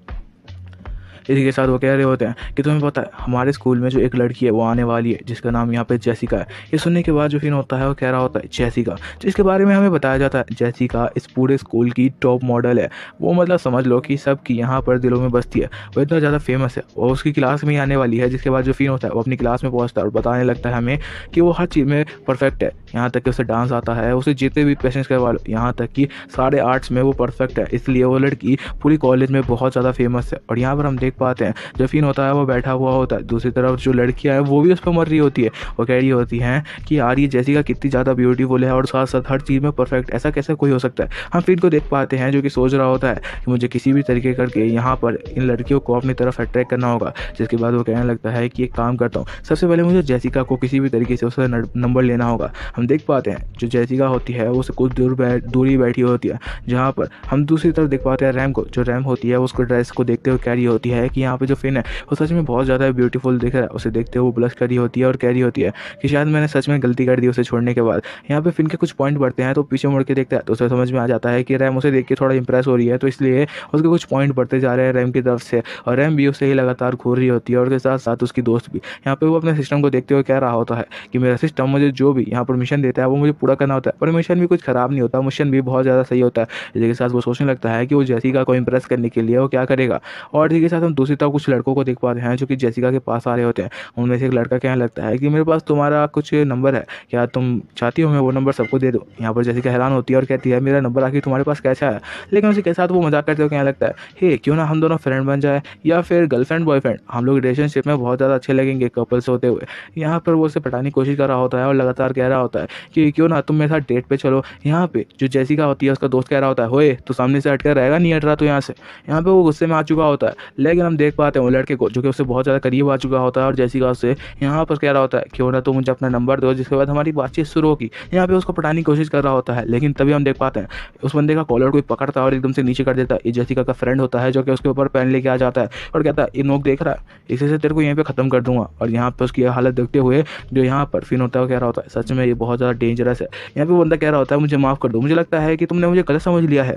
[SPEAKER 1] इसी के साथ वो कह रहे होते हैं कि तुम्हें पता है हमारे स्कूल में जो एक लड़की है वो आने वाली है जिसका नाम यहाँ पे जेसिका है। ये सुनने के बाद जो फिन होता है वो कह रहा होता है जेसिका, जिसके बारे में हमें बताया जाता है जेसिका इस पूरे स्कूल की टॉप मॉडल है। वो मतलब समझ लो कि सबकी यहाँ पर दिलों में बसती है, वो इतना ज़्यादा फेमस है। वो उसकी क्लास में ही आने वाली है। जिसके बाद जो फिन होता है वो अपनी क्लास में पहुँचता है और बताने लगता है हमें कि वो हर चीज़ में परफेक्ट है। यहाँ तक कि उसे डांस आता है, उसे जितने भी पेशेंट्स करवा लो, यहाँ तक कि सारे आर्ट्स में वो परफेक्ट है। इसलिए वो लड़की पूरी कॉलेज में बहुत ज़्यादा फेमस है। और यहाँ पर हम देख पाते हैं जब फिन होता है वो बैठा हुआ होता है, दूसरी तरफ जो लड़कियां है वो भी उस पर मर रही होती है। वो कह रही होती हैं कि यार ये जेसिका कितनी ज़्यादा ब्यूटीफुल है और साथ साथ हर चीज़ में परफेक्ट, ऐसा कैसे कोई हो सकता है। हम फिन को देख पाते हैं जो कि सोच रहा होता है कि मुझे किसी भी तरीके करके यहाँ पर इन लड़कियों को अपनी तरफ अट्रैक्ट करना होगा। जिसके बाद वो कहने लगता है कि एक काम करता हूँ, सबसे पहले मुझे जेसिका को किसी भी तरीके से उसका नंबर लेना होगा। हम देख पाते हैं जो जेसिका होती है वो उससे कुछ दूरी बैठी होती है, जहाँ पर हम दूसरी तरफ देख पाते हैं रैम को। जो रैम होती है उसको ड्रेस को देखते हुए कह रही होती है कि यहाँ पे जो फिन है वो सच में बहुत ज़्यादा ब्यूटीफुल दिख रहा है। उसे देखते हुए वो ब्लश कर रही होती है और कह रही होती है कि शायद मैंने सच में गलती कर दी उसे छोड़ने के बाद। यहाँ पे फिन के कुछ पॉइंट बढ़ते हैं तो पीछे मुड़ के देखता है तो उसे समझ में आ जाता है कि रैम उसे देख के थोड़ा इंप्रेस हो रही है, तो इसलिए उसके कुछ पॉइंट बढ़ते जा रहे हैं रैम की तरफ से। और रैम भी उसे ही लगातार घूर रही होती है और उसके साथ साथ उसकी दोस्त भी। यहाँ पे वो अपने सिस्टम को देखते हुए कह रहा होता है कि मेरा सिस्टम मुझे जो भी यहाँ पर मिशन देता है वो मुझे पूरा करना होता है। पर मिशन भी कुछ ख़राब नहीं होता, मिशन भी बहुत ज़्यादा सही होता है। इसी के साथ वो सोचने लगता है कि वो जेसिका को इंप्रेस करने के लिए वो क्या करेगा। और इसी के साथ हम दूसरी तरफ कुछ लड़कों को देख पाते हैं जो कि जेसिका के पास आ रहे होते हैं। उनमें से एक लड़का कहने लगता है कि मेरे पास तुम्हारा कुछ नंबर है, क्या तुम चाहती हो मैं वो नंबर सबको दे दूँ। यहाँ पर जेसिका हैरान होती है और कहती है मेरा नंबर आखिर तुम्हारे पास कैसा है। लेकिन उसी के साथ वो मजाक करते हुए कहने लगता है हे क्यों ना हम दोनों फ्रेंड बन जाए या फिर गर्लफ्रेंड बॉयफ्रेंड, हम लोग रिलेशनशिप में बहुत ज़्यादा अच्छे लगेंगे कपल्स होते हुए। यहाँ पर वो उसे पटाने की कोशिश कर रहा होता है और लगातार कह रहा होता है कि क्यों ना तुम मेरे साथ डेट पे चलो। यहाँ पे जो जेसिका होती है उसका दोस्त कह रहा होता है होए तो सामने से हटकर रहेगा, नहीं हट रहा तो यहाँ से। यहाँ पे वो गुस्से में आ चुका होता है। लेकिन हम देख पाते हैं वो लड़के को जो कि उससे बहुत ज़्यादा करीब आ चुका होता है और जेसिका से यहाँ पर कह रहा होता है क्यों ना तो मुझे अपना नंबर दो। जिसके बाद हमारी बातचीत शुरू होगी। यहाँ पे उसको पटाने की कोशिश कर रहा होता है, लेकिन तभी हम देख पाते हैं उस बंदे का कॉलर कोई पकड़ता है और एकदम से नीचे कर देता है। ये जेसिका का फ्रेंड होता है जो कि उसके ऊपर पेन लेके आ जाता है और कहता है ये नोक देख रहा है, इसी से तेरे को यहीं पे ख़त्म कर दूंगा। और यहाँ पे उसकी हालत देखते हुए जो यहाँ पर फिन होता है वो कह रहा होता है सच में ये बहुत ज़्यादा डेंजरस है। यहाँ पे बंदा कह रहा होता है मुझे माफ़ कर दो, मुझे लगता है कि तुमने मुझे गलत समझ लिया है।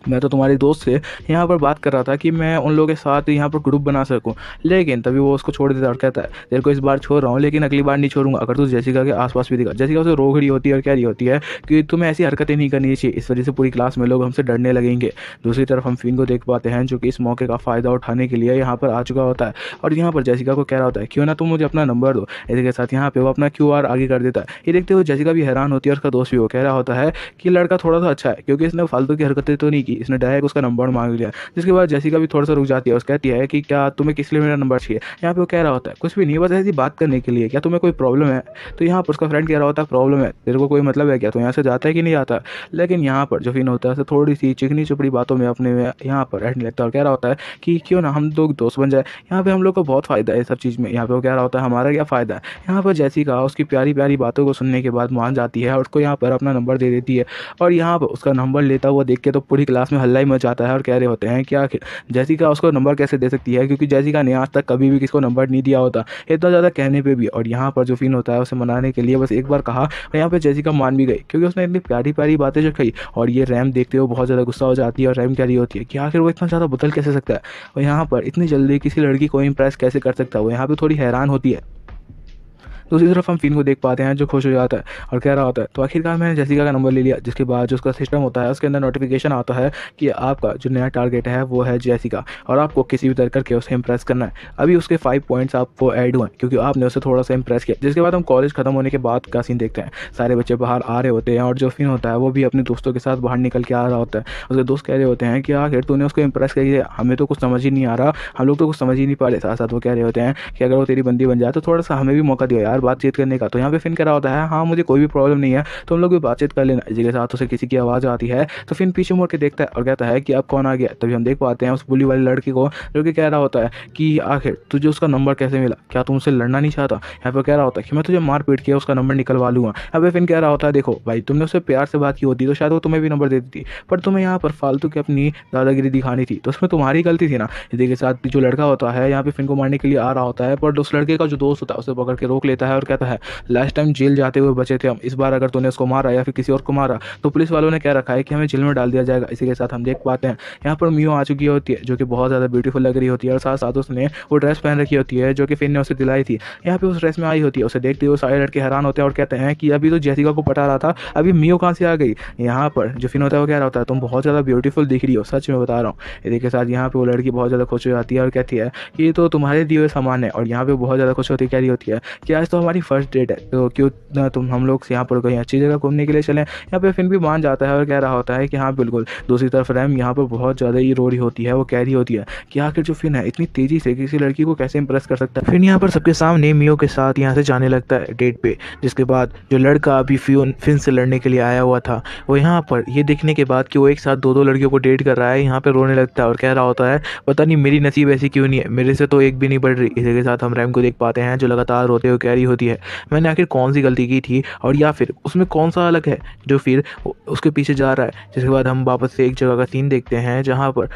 [SPEAKER 1] मैं तो तुम्हारे दोस्त से यहाँ पर बात कर रहा था कि मैं उन लोगों के साथ यहाँ पर ग्रुप बना सकूँ। लेकिन तभी वो उसको छोड़ देता और कहता है तेरे को इस बार छोड़ रहा हूँ लेकिन अगली बार नहीं छोड़ूंगा अगर तू जेसिका के आसपास भी दिखा। जेसिका उसे रो खड़ी होती है और कह रही होती है कि तुम्हें ऐसी हरकतें नहीं करनी चाहिए, इस वजह से पूरी क्लास में लोग हमसे डरने लगेंगे। दूसरी तरफ हम फिन को देख पाते हैं जो कि इस मौके का फ़ायदा उठाने के लिए यहाँ पर आ चुका होता है और यहाँ पर जेसिका को कह रहा होता है क्यों ना तुम मुझे अपना नंबर दो। इसी के साथ यहाँ पे वो अपना QR आगे कर देता है। ये देखते हुए जेसिका भी हैरान होती है और उसका दोस्त भी वो कह रहा होता है कि लड़का थोड़ा सा अच्छा है क्योंकि इसने फालतू की हरकतें तो नहीं की, इसने डायरेक्ट उसका नंबर मांग लिया। जिसके बाद जेसिका भी थोड़ा सा रुक जाती है, उसको कहती है कि क्या तुम्हें किस लिए मेरा नंबर चाहिए। यहाँ पे वो कह रहा होता है कुछ भी नहीं, बस ऐसी बात करने के लिए, क्या तुम्हें कोई प्रॉब्लम है। तो यहाँ पर उसका फ्रेंड कह रहा होता है प्रॉब्लम है, तेरे को कोई मतलब है क्या, तो यहाँ से जाता है कि नहीं आता। लेकिन यहाँ पर जो फिन होता है थोड़ी सी चिकनी चुपड़ी बातों में अपने यहाँ पर रहने लगता है और कह रहा होता है कि क्यों ना हम लोग दोस्त बन जाए, यहाँ पे हम लोग को बहुत फ़ायदा है सब चीज़ में। यहाँ पे वो कह रहा होता है हमारा क्या फ़ायदा है। यहाँ पर जेसिका उसकी प्यारी प्यारी बातों को सुनने के बाद मान जाती है और उसको यहाँ पर अपना नंबर दे देती है। और यहाँ पर उसका नंबर लेता हुआ देख के तो पूरी क्लास क्लास में हल्ला ही मच जाता है और कह रहे होते हैं कि आखिर जेसिका उसको नंबर कैसे दे सकती है, क्योंकि जेसिका ने आज तक कभी भी किसी को नंबर नहीं दिया होता, इतना ज़्यादा कहने पे भी। और यहाँ पर जो फिन होता है उसे मनाने के लिए बस एक बार कहा और यहाँ पे जेसिका मान भी गई, क्योंकि उसने इतनी प्यारी प्यारी बातें जो कही। और ये रैम देखते हुए बहुत ज़्यादा गुस्सा हो जाती है और रैम कह रही होती है कि आखिर वो इतना ज़्यादा बदल कैसे सकता है और यहाँ पर इतनी जल्दी किसी लड़की को इम्प्रेस कैसे कर सकता है। वो यहाँ पे थोड़ी हैरान होती है। दूसरी तरफ हम फिन को देख पाते हैं जो खुश हो जाता है और कह रहा होता है तो आखिरकार मैंने जेसिका का नंबर ले लिया। जिसके बाद जो उसका सिस्टम होता है उसके अंदर नोटिफिकेशन आता है कि आपका जो नया टारगेट है वो है जेसिका और आपको किसी भी तरह करके उसे इंप्रेस करना है। अभी उसके 5 पॉइंट्स आपको ऐड हुए क्योंकि आपने उसे थोड़ा सा इंप्रेस किया। जिसके बाद हम कॉलेज खत्म होने के बाद का सीन देखते हैं। सारे बच्चे बाहर आ रहे होते हैं और जो फिन होता है वो भी अपने दोस्तों के साथ बाहर निकल के आ रहा होता है। उसके दोस्त कह रहे होते हैं कि आखिर तूने उसको इंप्रेस कर दिया, हमें तो कुछ समझ ही नहीं आ रहा, हम लोग तो कुछ समझ ही नहीं पा रहे। साथ साथ वो कह रहे होते हैं कि अगर वो तेरी बंदी बन जाए तो थोड़ा सा हमें भी मौका दियो यार बातचीत करने का। तो यहाँ पे फिन कह रहा होता है हाँ मुझे कोई भी प्रॉब्लम नहीं है, तुम लोग भी बातचीत कर लेना। इसी के साथ उसे किसी की आवाज़ आती है तो फिन पीछे मुड़ के देखता है और कहता है कि अब कौन आ गया। तभी हम देख पाते हैं उस बुली वाली लड़की को जो कि कह रहा होता है कि आखिर तुझे उसका नंबर कैसे मिला, क्या तुम उससे लड़ना नहीं चाहता। यहाँ पे कह रहा होता है कि मैं तुझे मार पीट के उसका नंबर निकलवा लूँगा। यहाँ पे फिन कह रहा होता है देखो भाई तुमने उससे प्यार से बात की होती तो शायद वो तुम्हें भी नंबर दे देती, पर तुम्हें यहाँ पर फालतू की अपनी दादागिरी दिखानी थी तो उसमें तुम्हारी गलती थी ना। इसी के साथ जो लड़का होता है यहाँ पे फिन को मारने के लिए आ रहा होता है, पर उस लड़के का जो दोस्त होता है उसे पकड़ के रोक लेता है और कहता है लास्ट टाइम जेल जाते हुए बचे थे हम, इस बार अगर तूने उसको मारा या फिर किसी और को मारा तो पुलिस वालों ने कह रखा है कि हमें जेल में डाल दिया जाएगा। इसी के साथ हम देख पाते हैं यहाँ पर मियो आ चुकी होती है जो कि बहुत ज़्यादा ब्यूटीफुल लग रही होती है और साथ साथ उसने वो ड्रेस पहन रखी होती है जो कि फिन ने उसे दिलाई थी। यहाँ पे उस ड्रेस में आई होती है, उसे देखते हुए सारे लड़के हैरान होते हैं और कहते हैं कि अभी तो जेसिका को पटा रहा था, अभी मियो कहाँ से आ गई। यहाँ पर जो फिन होता है वो कह रहा होता है तुम बहुत ज़्यादा ब्यूटीफुल दिख रही हो, सच में बता रहा हूँ। इसी के साथ यहाँ पे वो लड़की बहुत ज़्यादा खुश हो जाती है और कहती है कि ये तो तुम्हारे दिए हुए सामान है। और यहाँ पे बहुत ज़्यादा खुश होती कह रही होती है कि आज तो हमारी फर्स्ट डेट है तो क्यों ना तुम हम लोग यहाँ पर कहीं अच्छी जगह घूमने के लिए चलें। यहाँ पे फिन भी मान जाता है और कह रहा होता है कि हाँ बिल्कुल। दूसरी तरफ रैम यहाँ पर बहुत ज़्यादा ही रो रही होती है, वो कह रही होती है कि आखिर जो फिन है इतनी तेज़ी से किसी लड़की को कैसे इंप्रेस कर सकता है। फिन यहाँ पर सबके सामने मियो के साथ यहाँ से जाने लगता है डेट पे। जिसके बाद जो लड़का अभी फिन से लड़ने के लिए आया हुआ था वो यहाँ पर ये देखने के बाद कि वो एक साथ दो लड़कियों को डेट कर रहा है यहाँ पर रोने लगता है और कह रहा होता है पता नहीं मेरी नसीब ऐसी क्यों नहीं है, मेरे से तो एक भी नहीं बढ़ रही। इसी के साथ हम रैम को देख पाते हैं जो लगातार रोते हुए कह रही होती है मैंने आखिर कौन सी गलती की थी और या फिर उसमें कौन सा अलग है जो फिर उसके पीछे जा रहा है। जिसके बाद हम वापस से एक जगह का सीन देखते हैं जहाँ पर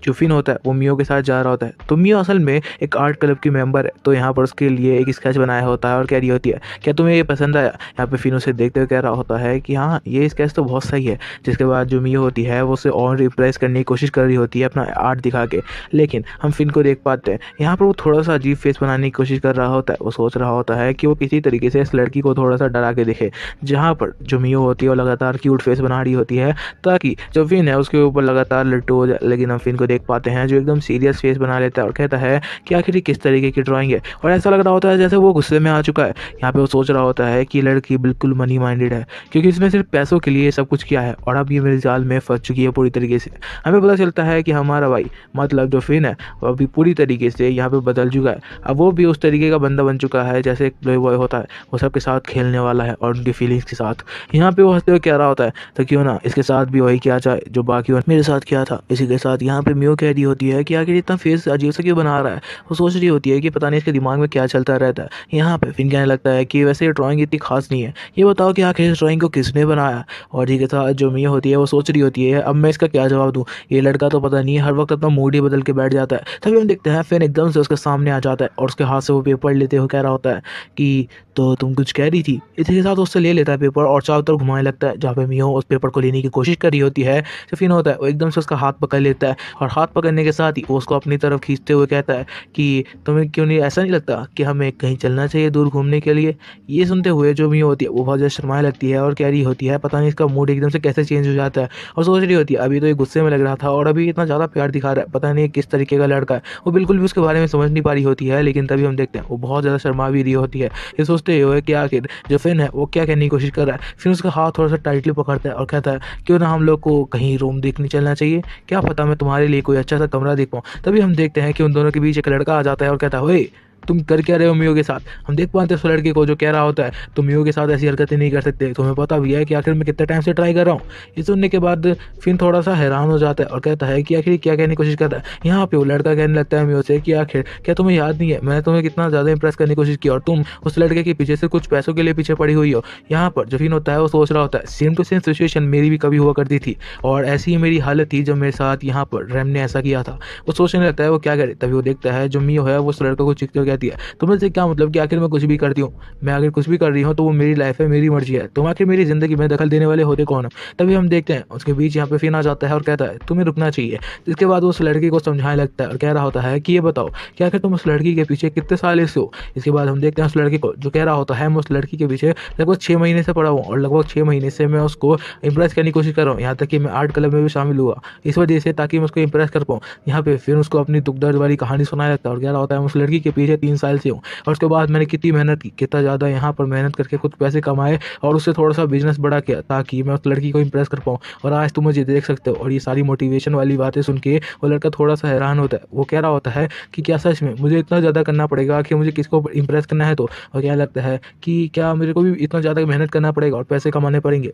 [SPEAKER 1] जो फिन होता है वो मियो के साथ जा रहा होता है। तो मियो असल में एक आर्ट क्लब की मेंबर है, तो यहाँ पर उसके लिए एक स्केच बनाया होता है और कह रही होती है क्या तुम्हें ये पसंद आया। यहाँ पे फिन उसे देखते हुए कह रहा होता है कि हाँ ये स्केच तो बहुत सही है। जिसके बाद जो मियो होती है वो उसे और रिप्रेस करने की कोशिश कर रही होती है अपना आर्ट दिखा के, लेकिन हम फिन को देख पाते हैं यहाँ पर वो थोड़ा सा अजीब फेस बनाने की कोशिश कर रहा होता है। वो सोच रहा होता है कि वो किसी तरीके से इस लड़की को थोड़ा सा डरा के दिखे, जहाँ पर जो मियो होती है वो लगातार क्यूट फेस बना रही होती है ताकि जो फिन है उसके ऊपर लगातार लट्टू हो जाए। लेकिन हम फिन को देख पाते हैं जो एकदम सीरियस फेस बना लेता है और कहता है कि आखिर ये किस तरीके की ड्राइंग है, और ऐसा लग रहा होता है जैसे वो गुस्से में आ चुका है। यहाँ पे वो सोच रहा होता है कि लड़की बिल्कुल मनी माइंडेड है क्योंकि इसमें सिर्फ पैसों के लिए सब कुछ किया है और अब ये मेरे जाल में फंस चुकी है पूरी तरीके से। हमें पता चलता है कि हमारा भाई मतलब जो फिन है वो अभी पूरी तरीके से यहाँ पे बदल चुका है। अब वो भी उस तरीके का बंदा बन चुका है जैसे एक प्ले बॉय होता है, वो सबके साथ खेलने वाला है और उनकी फीलिंग्स के साथ। यहाँ पे वो हंसते हुए कह रहा होता है तो क्यों ना इसके साथ भी वही किया जाए जो बाकी मेरे साथ किया था। इसी के साथ यहाँ पे मियो कह रही होती है कि आखिर इतना फेस अजीब सा क्यों बना रहा है। वो सोच रही होती है कि पता नहीं इसके दिमाग में क्या चलता रहता है। यहाँ पे फिन कहने लगता है कि वैसे ये ड्राइंग इतनी खास नहीं है, ये बताओ कि आखिर इस ड्राइंग को किसने बनाया। और ठीक है साथ जो मियो होती है वो सोच रही होती है अब मैं इसका क्या जवाब दूँ, ये लड़का तो पता नहीं हर वक्त अपना मूड ही बदल के बैठ जाता है। तभी हम देखते हैं फिन एकदम से उसके सामने आ जाता है और उसके हाथ से वो पेपर लेते हुए कह रहा होता है कि तो तुम कुछ कह रही थी। इसी के साथ उससे ले लेता है पेपर और चारों तरफ घुमाने लगता है। जहाँ पे मियो उस पेपर को लेने की कोशिश कर रही होती है तो फिन होता है वो एकदम से उसका हाथ पकड़ लेता है और हाथ पकड़ने के साथ ही वो उसको अपनी तरफ खींचते हुए कहता है कि तुम्हें क्यों नहीं ऐसा नहीं लगता कि हमें कहीं चलना चाहिए दूर घूमने के लिए। ये सुनते हुए जो मियो होती है वो बहुत ज़्यादा शर्माने लगती है और कह रही होती है पता नहीं इसका मूड एकदम से कैसे चेंज हो जाता है, और सोच रही होती है अभी तो ये गुस्से में लग रहा था और अभी इतना ज़्यादा प्यार दिखा रहा है, पता नहीं किस तरीके का लड़का है। वो बिल्कुल भी उसके बारे में समझ नहीं पा रही होती है, लेकिन तभी हम देखते हैं वो बहुत ज़्यादा शर्मा भी रही होती है। ये सोचते हुए कि आखिर जो फिन है वो क्या कहने की कोशिश कर रहा है। फिर उसका हाथ थोड़ा सा टाइटली पकड़ता है और कहता है क्यों ना हम लोग को कहीं रूम देखने चलना चाहिए, क्या पता मैं तुम्हारे लिए कोई अच्छा सा कमरा देख पाऊँ। तभी हम देखते हैं कि उन दोनों के बीच एक लड़का आ जाता है और कहता है ओए तुम कर क्या रहे हो मियो के साथ। हम देख पाते हैं उस लड़के को जो कह रहा होता है तुम मियो के साथ ऐसी हरकतें नहीं कर सकते, तुम्हें पता भी है कि आखिर मैं कितने टाइम से ट्राई कर रहा हूँ। ये सुनने के बाद फिन थोड़ा सा हैरान हो जाता है और कहता है कि आखिर क्या कहने की कोशिश करता है। यहाँ पे वो लड़का कहने लगता है मियो से कि आखिर क्या तुम्हें याद नहीं है मैंने तुम्हें कितना ज़्यादा इंप्रेस करने की कोशिश की और तुम उस लड़के के पीछे से कुछ पैसों के लिए पीछे पड़ी हुई हो। यहाँ पर जो फिन होता है वो सोच रहा होता है सेम टू सेम सिचुएशन मेरी भी कभी हुआ करती थी और ऐसी ही मेरी हालत थी जब मेरे साथ यहाँ पर रैम ने ऐसा किया था। वो सोचने लगता है वो क्या करे, तभी वो देखता है जो मियो है वो उस लड़के को चीखते हुए कहती है तुम्हें से क्या मतलब कि आखिर मैं कुछ भी करती हूँ, मैं अगर कुछ भी कर रही हूँ तो वो मेरी लाइफ है, मेरी मर्जी है, तुम आखिर मेरी जिंदगी में दखल देने वाले होते कौन हो। तभी हम देखते हैं उसके बीच यहाँ पे फिन आ जाता है और कहता है तुम्हें रुकना चाहिए। जिसके बाद वो उस लड़की को समझाने लगता है और कह रहा होता है कि ये बताओ कि आखिर तुम उस लड़की के पीछे कितने साल से हो। इसके बाद हम देखते हैं उस लड़के को जो कह रहा होता है मैं उस लड़की के पीछे लगभग 6 महीने से पड़ा हूँ और लगभग 6 महीने से मैं उसको इंप्रेस करने की कोशिश कर रहा हूँ, यहाँ तक कि मैं आर्ट क्लब में भी शामिल हुआ इस वजह से ताकि मैं उसको इंप्रेस कर पाऊँ। यहाँ पे फिर उसको अपनी दुख दर्द वाली कहानी सुनाया लगता है और कह रहा होता है मैं उस लड़की के पीछे 3 साल से हूँ और उसके बाद मैंने कितनी मेहनत की, कितना ज़्यादा यहाँ पर मेहनत करके कुछ पैसे कमाए और उससे थोड़ा सा बिजनेस बड़ा किया ताकि मैं उस लड़की को इंप्रेस कर पाऊँ और आज तुम मुझे देख सकते हो। और ये सारी मोटिवेशन वाली बातें सुन के वो लड़का थोड़ा सा हैरान होता है। वो कह रहा होता है कि क्या सच में मुझे इतना ज़्यादा करना पड़ेगा कि मुझे किसको इंप्रेस करना है तो। और क्या लगता है कि क्या मेरे को भी इतना ज़्यादा मेहनत करना पड़ेगा और पैसे कमाने पड़ेंगे।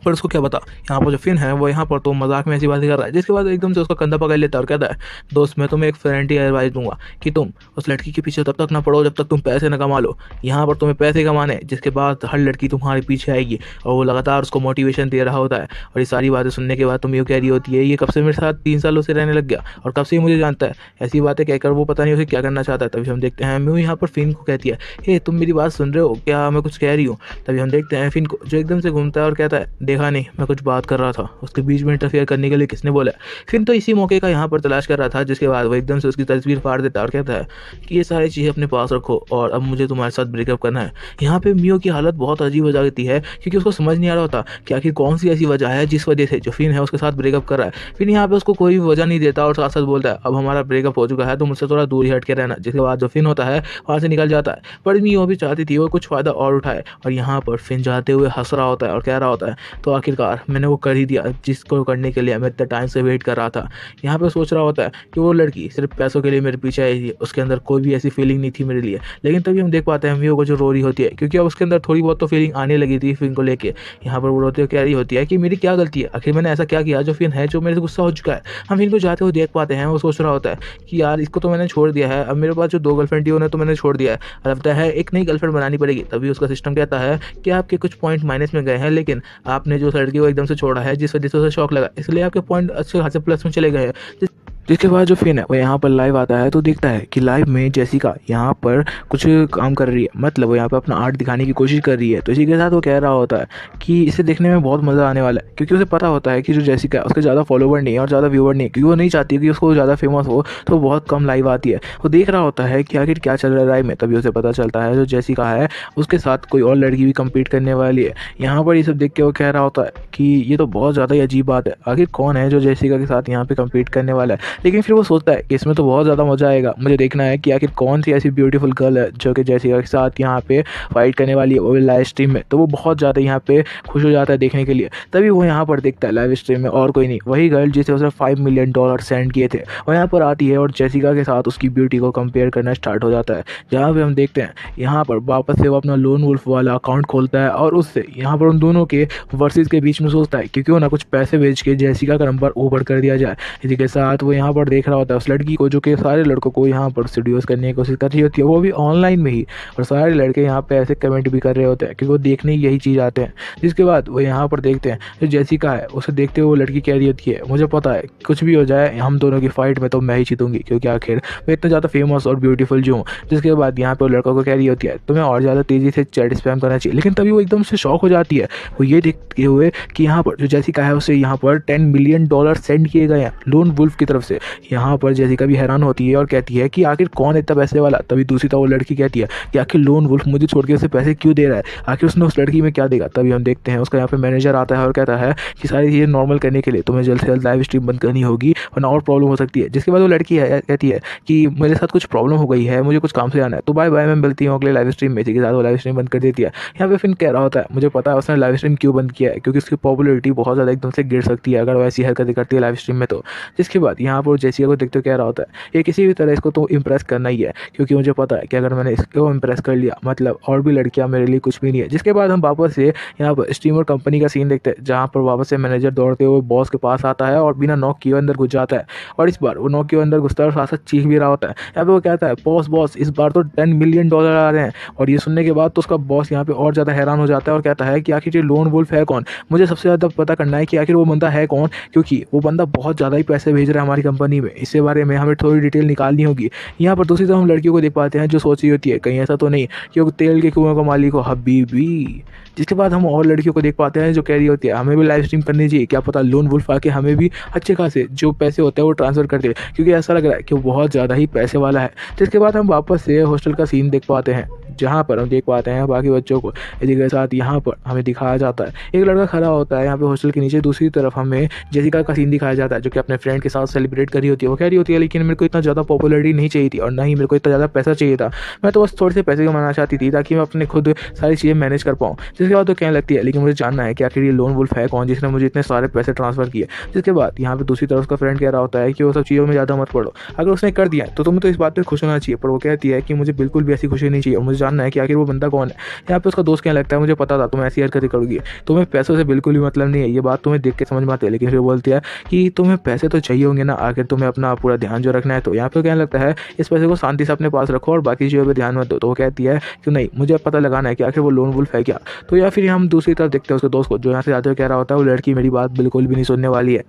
[SPEAKER 1] पर उसको क्या पता यहाँ पर जो फिन है वो यहाँ पर तो मजाक में ऐसी बातें कर रहा है। जिसके बाद एकदम से उसका कंधा पकड़ लेता है और कहता है दोस्त मैं तुम्हें एक फ्रेंडली एडवाइस दूंगा कि तुम उस लड़की के पीछे तब तक ना पड़ो जब तक तुम पैसे ना कमा लो। यहाँ पर तुम्हें पैसे कमाने जिसके बाद हर लड़की तुम्हारे पीछे आएगी और वो लगातार उसको मोटिवेशन दे रहा होता है। और ये सारी बातें सुनने के बाद तुम ये कह रही होती है ये कब से मेरे साथ 3 सालों से रहने लग गया और कब से ही मुझे जानता है। ऐसी बातें कहकर वो पता नहीं उसे क्या करना चाहता है। तभी हम देखते हैं म्यू यहाँ पर फिन को कहती है हे तुम मेरी बात सुन रहे हो क्या, मैं कुछ कह रही हूँ। तभी हम देखते हैं फिन को जो एकदम से घूमता है और कहता है देखा नहीं मैं कुछ बात कर रहा था, उसके बीच में इंटरफेयर करने के लिए किसने बोला। फिन तो इसी मौके का यहाँ पर तलाश कर रहा था। जिसके बाद वो एकदम से उसकी तस्वीर फाड़ देता है और कहता है कि ये सारी चीज़ें अपने पास रखो और अब मुझे तुम्हारे साथ ब्रेकअप करना है। यहाँ पे मियो की हालत बहुत अजीब हो जाती है क्योंकि उसको समझ नहीं आ रहा होता कि आखिर कौन सी ऐसी वजह है जिस वजह से जो फिन है उसके साथ ब्रेकअप कर रहा है। फिर यहाँ पे उसको कोई भी वजह नहीं देता और साथ साथ बोलता है अब हमारा ब्रेकअप हो चुका है तो मुझसे थोड़ा दूर ही हट के रहना। जिसके बाद जो फिन होता है वहाँ से निकल जाता है। पर मियो भी चाहती थी वो कुछ फ़ायदा और उठाए और यहाँ पर फिन जाते हुए हंस रहा होता है और कह रहा होता है तो आखिरकार मैंने वो कर ही दिया जिसको करने के लिए मैं इतना टाइम से वेट कर रहा था। यहाँ पे सोच रहा होता है कि वो लड़की सिर्फ पैसों के लिए मेरे पीछे आई थी, उसके अंदर कोई भी ऐसी फीलिंग नहीं थी मेरे लिए। लेकिन तभी हम देख पाते हैं मियो को जो रो रही होती है क्योंकि अब उसके अंदर थोड़ी बहुत तो फीलिंग आने लगी थी फिन को लेके। यहाँ पर वो रोते हुए कह रही होती है कि मेरी क्या गलती है, आखिर मैंने ऐसा क्या किया जो फिन है जो मेरे से गुस्सा हो चुका है। हम फिन को जाते हुए देख पाते हैं वो सोच रहा होता है कि यार इसको तो मैंने छोड़ दिया है, अब मेरे पास जो 2 गर्लफ्रेंड थी उन्हें तो मैंने छोड़ दिया है, लगता है एक नई गर्लफ्रेंड बनानी पड़ेगी। तभी उसका सिस्टम कहता है कि आपके कुछ पॉइंट माइनस में गए हैं लेकिन आपने जो लड़की को एकदम से छोड़ा है जिस वजह से उसे शौक लगा इसलिए आपके पॉइंट अच्छे खासे प्लस में चले गए हैं। जिसके बाद जो फिन है वो यहाँ पर लाइव आता है तो देखता है कि लाइव में जेसिका यहाँ पर कुछ काम कर रही है, मतलब वो यहाँ पर अपना आर्ट दिखाने की कोशिश कर रही है। तो इसी के साथ वो कह रहा होता है कि इसे देखने में बहुत मज़ा आने वाला है क्योंकि उसे पता होता है कि जो जेसिका है उसके ज़्यादा फॉलोवर नहीं है और ज़्यादा व्यूवर नहीं है क्योंकि वो नहीं चाहती कि उसको ज़्यादा फेमस हो तो बहुत कम लाइव आती है। वो देख रहा होता है कि आखिर क्या चल रहा है लाइव में। तभी उसे पता चलता है जो जेसिका है उसके साथ कोई और लड़की भी कम्पीट करने वाली है। यहाँ पर ये सब देख के वो कह रहा होता है कि ये तो बहुत ज़्यादा ही अजीब बात है, आखिर कौन है जो जेसिका के साथ यहाँ पर कम्पीट करने वाला है। लेकिन फिर वो सोचता है कि इसमें तो बहुत ज़्यादा मज़ा आएगा, मुझे देखना है कि आखिर कौन सी ऐसी ब्यूटीफुल गर्ल है जो कि जेसिका के साथ यहाँ पे फाइट करने वाली है वो लाइव स्ट्रीम में। तो वो बहुत ज़्यादा यहाँ पे खुश हो जाता है देखने के लिए। तभी वो यहाँ पर देखता है लाइव स्ट्रीम में और कोई नहीं, वही गर्ल जिसे उसने $5 मिलियन सेंड किए थे वो यहाँ पर आती है और जेसिका के साथ उसकी ब्यूटी को कंपेयर करना स्टार्ट हो जाता है। जहाँ पर हम देखते हैं यहाँ पर वापस से वो अपना लोन वुल्फ वाला अकाउंट खोलता है और उससे यहाँ पर उन दोनों के वर्सेस के बीच में सोचता है कि क्यों ना कुछ पैसे भेज के जेसिका का नंबर ओवर कर दिया जाए। इसी के साथ वो यहाँ पर देख रहा होता है उस लड़की को जो कि सारे लड़कों को यहाँ पर सीड्यूस करने की कोशिश कर रही होती है, वो भी ऑनलाइन में ही। और सारे लड़के यहाँ पे ऐसे कमेंट भी कर रहे होते हैं क्योंकि वो देखने ही यही चीज़ आते हैं। जिसके बाद वो यहाँ पर देखते हैं जो जेसिका है उसे देखते हुए वो लड़की कह रही होती है मुझे पता है कुछ भी हो जाए हम दोनों की फाइट में तो मैं ही जीतूंगी क्योंकि आखिर मैं इतना ज़्यादा फेमस और ब्यूटीफुल जो हूँ। जिसके बाद यहाँ पर लड़कों को कह रही होती है तुम्हें और ज़्यादा तेज़ी से चैट स्पैम करना चाहिए। लेकिन तभी वो एकदम से शॉक हो जाती है वो ये देखते हुए कि यहाँ पर जो जेसिका है उसे यहाँ पर $10 मिलियन सेंड किए गए हैं लोन वुल्फ की तरफ से। यहाँ पर जेसिका भी हैरान होती है और कहती है कि आखिर कौन है इतना पैसे वाला। तभी दूसरी तरफ वो लड़की कहती है कि आखिर लोन वुल्फ मुझे छोड़ के उसे पैसे क्यों दे रहा है, आखिर उसने उस लड़की में क्या देगा। तभी हम देखते हैं उसका यहाँ पे मैनेजर आता है और कहता है कि सारी चीज़ें नॉर्मल करने के लिए तुम्हें जल्द से जल्द लाइव स्ट्रीम बंद करनी होगी वरना और प्रॉब्लम हो सकती है। जिसके बाद वो लड़की कहती है कि मेरे साथ कुछ प्रॉब्लम हो गई है, मुझे कुछ काम से आना है, तो बाय बाय मैं मिलती हूँ अगले लाइव स्ट्रीम में। इसी के साथ वो लाइव स्ट्रीम बंद कर देती है। यहाँ पे फिर कह रहा होता है मुझे पता है उसने लाइव स्ट्रीम क्यों बंद किया है क्योंकि उसकी पॉपुलरिटी बहुत ज़्यादा एकदम से गिर सकती है अगर वो ऐसी हरकतें करती है लाइव स्ट्रीम में। तो जिसके बाद यहाँ यहाँ पर जेसिका को देखते हुए कह रहा होता है ये किसी भी तरह इसको तो इम्प्रेस करना ही है, क्योंकि मुझे पता है कि अगर मैंने इसको इम्प्रेस कर लिया मतलब और भी लड़कियाँ मेरे लिए कुछ भी नहीं है। जिसके बाद हम वापस से यहाँ पर स्टीमर कंपनी का सीन देखते हैं, जहाँ पर वापस से मैनेजर दौड़ते हुए बॉस के पास आता है और बिना नॉक किए अंदर घुस जाता है। और इस बार वो नॉक किए अंदर घुसता है और साथ साथ चीख भी रहा होता है। यहाँ पे वो कहता है बॉस बॉस इस बार तो $10 मिलियन आ रहे हैं। और ये सुनने के बाद तो उसका बॉस यहाँ पे और ज़्यादा हैरान हो जाता है और कहता है कि आखिर ये लोन वुल्फ है कौन, मुझे सबसे ज़्यादा पता करना है कि आखिर वो बंदा है कौन, क्योंकि वो बंदा बहुत ज़्यादा ही पैसे भेज रहा है हमारी कंपनी में। इसके बारे में हमें थोड़ी डिटेल निकालनी होगी। यहाँ पर दूसरी तरफ हम लड़कियों को देख पाते हैं जो सोच रही होती है कहीं ऐसा तो नहीं कि वो तेल के कुएं का मालिक हो हबीबी। जिसके बाद हम और लड़कियों को देख पाते हैं जो कह रही होती है हमें भी लाइव स्ट्रीम करनी चाहिए, क्या पता लोन वुल्फ आके हमें भी अच्छे खासे जो पैसे होते हैं वो ट्रांसफ़र कर दे, क्योंकि ऐसा लग रहा है कि वो बहुत ज़्यादा ही पैसे वाला है। जिसके बाद हम वापस से हॉस्टल का सीन देख पाते हैं, जहाँ पर हम देख पाते हैं बाकी बच्चों को इसी के साथ यहाँ पर हमें दिखाया जाता है एक लड़का खड़ा होता है यहाँ पे हॉस्टल के नीचे। दूसरी तरफ हमें जेसिका का सीन दिखाया जाता है जो कि अपने फ्रेंड के साथ सेलिब्रेट कर रही होती है। वो कह रही होती है लेकिन मेरे को इतना ज़्यादा पॉपुलरिटी नहीं चाहिए थी और ना ही मेरे को इतना ज़्यादा पैसा चाहिए था, मैं तो बस थोड़े से पैसे कमाना चाहती थी ताकि मैं अपने खुद सारी चीज़ें मैनेज कर पाऊँ। जिसके बाद तो कहने लगती है लेकिन मुझे जानना है कि आखिर ये लोन वुल्फ है कौन जिसने मुझे इतने सारे पैसे ट्रांसफ़र किए। जिसके बाद यहाँ पे दूसरी तरफ उसका फ्रेंड कह रहा होता है कि वो सब चीज़ों में ज़्यादा मत पड़ो, अगर उसने कर दिया तो तुम्हें तो इस बात पर खुश होना चाहिए, पर वो कहती है कि मुझे बिल्कुल भी ऐसी खुशी नहीं चाहिए और मुझे जानना है कि आखिर वो बंदा कौन है। यहाँ पे उसका दोस्त कहने लगता है मुझे पता था तुम ऐसी हरकतें करोगी, तुम्हें पैसों से बिल्कुल भी मतलब नहीं है, ये बात तुम्हें देख के समझ में आती है। लेकिन फिर बोलती है कि तुम्हें पैसे तो चाहिए होंगे ना, आखिर तुम्हें अपना पूरा ध्यान जो रखना है। तो यहाँ पे कहने लगता है इस पैसे को शांति से अपने पास रखो और बाकी चीज़ों पर ध्यान मत दो। तो वो कहती है कि नहीं मुझे पता लगाना है कि आखिर वो लोन वुल्फ है क्या। तो या फिर हम दूसरी तरफ देखते हैं उसके दोस्त को जो यहाँ से जाते हुए कह रहा होता है वो लड़की मेरी बात बिल्कुल भी नहीं सुनने वाली है।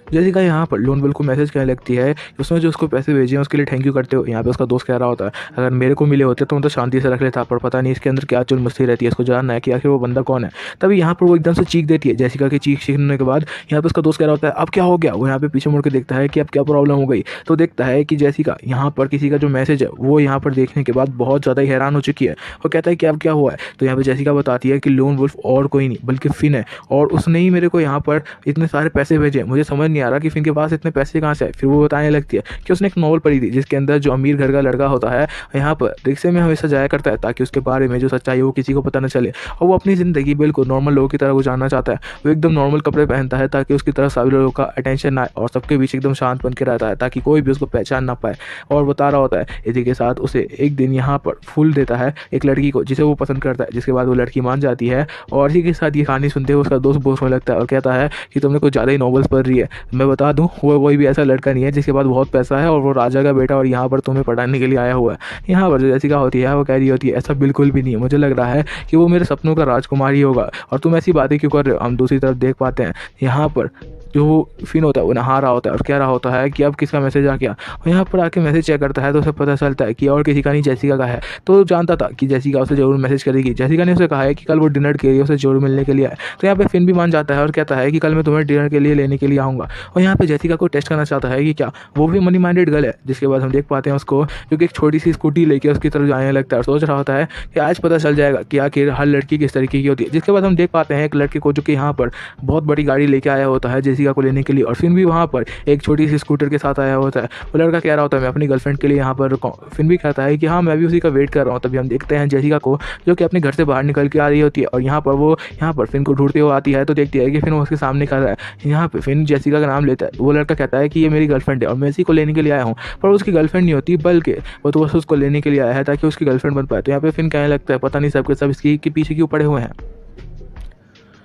[SPEAKER 1] जेसिका यहाँ पर लोन वुल्फ को मैसेज कहने लगती है उसने जो उसको पैसे भेजे हैं उसके लिए थैंक यू करते हो। यहाँ पे उसका दोस्त कह रहा होता है अगर मेरे को मिले होते तो मैं तो शांति से रख लेता, पर पता नहीं इसके अंदर क्या चुल मस्ती रहती है, इसको जानना है कि आखिर वो बंदा कौन है। तभी यहाँ पर वो एकदम से चीख देती है। जेसिका की चीख सीखने के बाद यहाँ पे उसका दोस्त कह रहा होता है अब क्या हो गया। वो यहाँ पे पीछे मुड़ के देखता है कि अब क्या प्रॉब्लम हो गई, तो देखता है कि जेसिका यहाँ पर किसी का जो मैसेज है वो यहाँ पर देखने के बाद बहुत ज़्यादा ही हैरान हो चुकी है। वो कहता है कि अब क्या हुआ है। तो यहाँ पर जेसिका बताती है कि लोन वुल्फ और कोई नहीं बल्कि फिन है और उसने ही मेरे को यहाँ पर इतने सारे पैसे भेजे, मुझे समझ नहीं आ रहा कि फिन के पास इतने पैसे कहाँ से आए। फिर वो बताने लगती है कि उसने एक नॉवल पढ़ी थी जिसके अंदर जो अमीर घर का लड़का होता है यहाँ पर रिक्शे में हमेशा जाया करता है ताकि उसके बारे में जो सच्चाई है वो किसी को पता न चले और वो अपनी ज़िंदगी बिल्कुल नॉर्मल लोगों की तरह गुजारना चाहता है। वो एकदम नॉर्मल कपड़े पहनता है ताकि उसकी तरफ सभी लोगों का अटेंशन ना आए और सबके बीच एकदम शांत बन के रहता है ताकि कोई भी उसको पहचान ना पाए। और बता रहा होता है इसी के साथ उसे एक दिन यहाँ पर फूल देता है एक लड़की को जिसे वो पसंद करता है। जिसके बाद वो लड़की मान जाती है और इसी के साथ ये कहानी सुनते हुए उसका दोस्त बोलने लगता है और कहता है कि तुमने कुछ ज़्यादा ही नॉवेल्स पढ़ रही है। मैं बता दूँ वो कोई भी ऐसा लड़का नहीं है जिसके पास बहुत पैसा है और वो राजा का बेटा और यहाँ पर तुम्हें पढ़ाने के लिए आया हुआ है। यहाँ पर जो जेसिका होती है वो कह रही होती है ऐसा बिल्कुल भी नहीं है, मुझे लग रहा है कि वो मेरे सपनों का राजकुमार ही होगा और तुम ऐसी बातें क्यों कर रहे हो। हम दूसरी तरफ देख पाते हैं यहाँ पर जो फिन होता है वो नहा रहा होता है और कह रहा होता है कि अब किसका मैसेज आ गया। और यहाँ पर आके मैसेज चेक करता है तो उसे पता चलता है कि और किसी का नहीं जेसिका का है। तो जानता था कि जेसिका उसे जरूर मैसेज करेगी। जेसिका ने उसे कहा है कि कल वो डिनर के लिए उसे जरूर मिलने के लिए आए। तो यहाँ पे फिन भी मान जाता है और कहता है कि कल मैं तुम्हें डिनर के लिए लेने के लिए आऊँगा। और यहाँ पे जेसिका को टेस्ट करना चाहता है कि क्या वो भी मनी माइंडेड गर्ल है। जिसके बाद हम देख पाते हैं उसको जो कि एक छोटी सी स्कूटी लेके उसकी तरफ जाने लगता है और सोच रहा होता है कि आज पता चल जाएगा कि आखिर हर लड़की किस तरीके की होती है। जिसके बाद हम देख पाते हैं एक लड़के को जो कि यहाँ पर बहुत बड़ी गाड़ी लेके आया होता है जेसिका को लेने के लिए और फिन भी वहाँ पर एक छोटी सी स्कूटर के साथ आया होता है। वो लड़का कह रहा होता है मैं अपनी गर्लफ्रेंड के लिए यहाँ पर रुका हूँ। फिन भी कहता है कि हाँ मैं भी उसी का वेट कर रहा हूँ। तभी हम देखते हैं जेसिका को जो कि अपने घर से बाहर निकल के आ रही होती है और यहाँ पर वो यहाँ पर फिन को ढूंढते हुए आती है। तो देखती है कि फिन उसके सामने खड़ा है। यहाँ पे फिन जेसिका का नाम लेता है। वो लड़का कहता है कि ये मेरी गर्लफ्रेंड है और मैं इसी को लेने के लिए आया हूँ, पर उसकी गर्लफ्रेंड नहीं होती बल्कि वो तो बस उसको लेने के लिए आया है ताकि उसकी गर्लफ्रेंड बन पाए। तो यहाँ पे फिन कहने लगता है पता नहीं सबके सब इसकी के पीछे क्यों पड़े हुए हैं।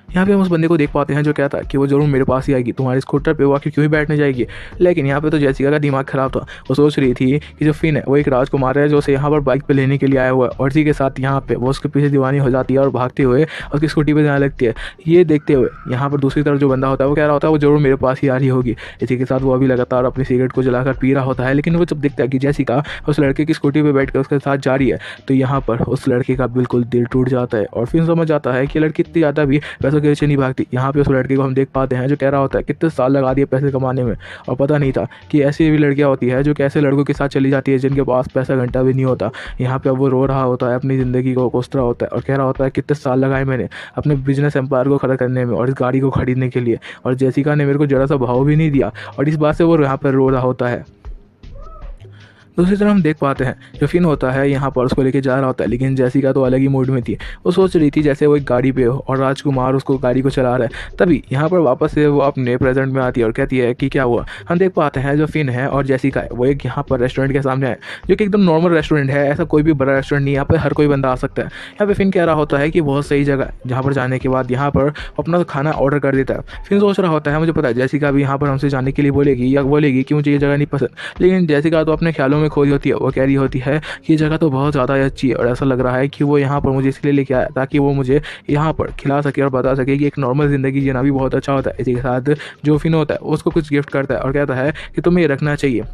[SPEAKER 1] यहाँ पे हम उस बंदे को देख पाते हैं जो कहता है कि वो जरूर मेरे पास ही आएगी, तुम्हारे स्कूटर पे वो आखिर क्यों ही बैठने जाएगी। लेकिन यहाँ पे तो जेसिका का दिमाग खराब था। वो सोच रही थी कि जो फिन है वो एक राजकुमार है जो उसे यहाँ पर बाइक पे लेने के लिए आया हुआ है और इसी के साथ यहाँ पे वो उसके पीछे दीवानी हो जाती है और भागते हुए उसकी स्कूटी पर जाने लगती है। ये देखते हुए यहाँ पर दूसरी तरफ जो बंदा होता है वो कह रहा होता है वो जरूर मेरे पास ही आ रही होगी। इसी के साथ वो अभी लगातार अपनी सिगरेट को जलाकर पी रहा होता है। लेकिन वो जब देखता है कि जेसिका उस लड़के की स्कूटी पर बैठ कर उसके साथ जा रही है तो यहाँ पर उस लड़के का बिल्कुल दिल टूट जाता है और फिर समझ आता है कि लड़की इतनी ज़्यादा भी पैसों के पीछे नहीं भागती। यहाँ पे उस लड़के को हम देख पाते हैं जो कह रहा होता है कितने साल लगा दिए पैसे कमाने में और पता नहीं था कि ऐसी भी लड़कियां होती है जो कि ऐसे लड़कों के साथ चली जाती है जिनके पास पैसा घंटा भी नहीं होता। यहाँ पे अब वो रो रहा होता है, अपनी ज़िंदगी को कोस रहा होता है और कह रहा होता है कितने साल लगाए मैंने अपने बिजनेस एम्पायर को खड़ा करने में और इस गाड़ी को खरीदने के लिए और जेसिका ने मेरे को जरा सा भाव भी नहीं दिया और इस बात से वो यहाँ पर रो रहा होता है। दूसरी तरफ हम देख पाते हैं जो फिन होता है यहाँ पर उसको लेके जा रहा होता है, लेकिन जेसिका तो अलग ही मूड में थी। वो सोच रही थी जैसे वो एक गाड़ी पे हो और राजकुमार उसको गाड़ी को चला रहा है। तभी यहाँ पर वापस से वो अपने प्रेजेंट में आती है और कहती है कि क्या हुआ। हम देख पाते हैं जो फिन है और जेसिका है वो एक यहाँ पर रेस्टोरेंट के सामने है, जो कि एकदम नॉर्मल रेस्टोरेंट है, ऐसा कोई भी बड़ा रेस्टोरेंट नहीं है, यहाँ पे हर कोई बंदा आ सकता है। यहाँ पे फिन कह रहा होता है कि बहुत सही जगह है, जहाँ पर जाने के बाद यहाँ पर अपना खाना ऑर्डर कर देता है। फिन सोच रहा होता है मुझे पता है जेसिका भी यहाँ पर हमसे जाने के लिए बोलेगी या बोलेगी कि मुझे ये जगह नहीं पसंद, लेकिन जेसिका तो अपने ख्यालों में खोई होती है। वो कह रही होती है कि ये जगह तो बहुत ज़्यादा अच्छी है और ऐसा लग रहा है कि वो यहाँ पर मुझे इसलिए लेके आया ताकि वो मुझे यहाँ पर खिला सके और बता सके कि एक नॉर्मल ज़िंदगी जीना भी बहुत अच्छा होता है। इसी के साथ जो फिन होता है उसको कुछ गिफ्ट करता है और कहता है कि तुम्हें ये रखना चाहिए।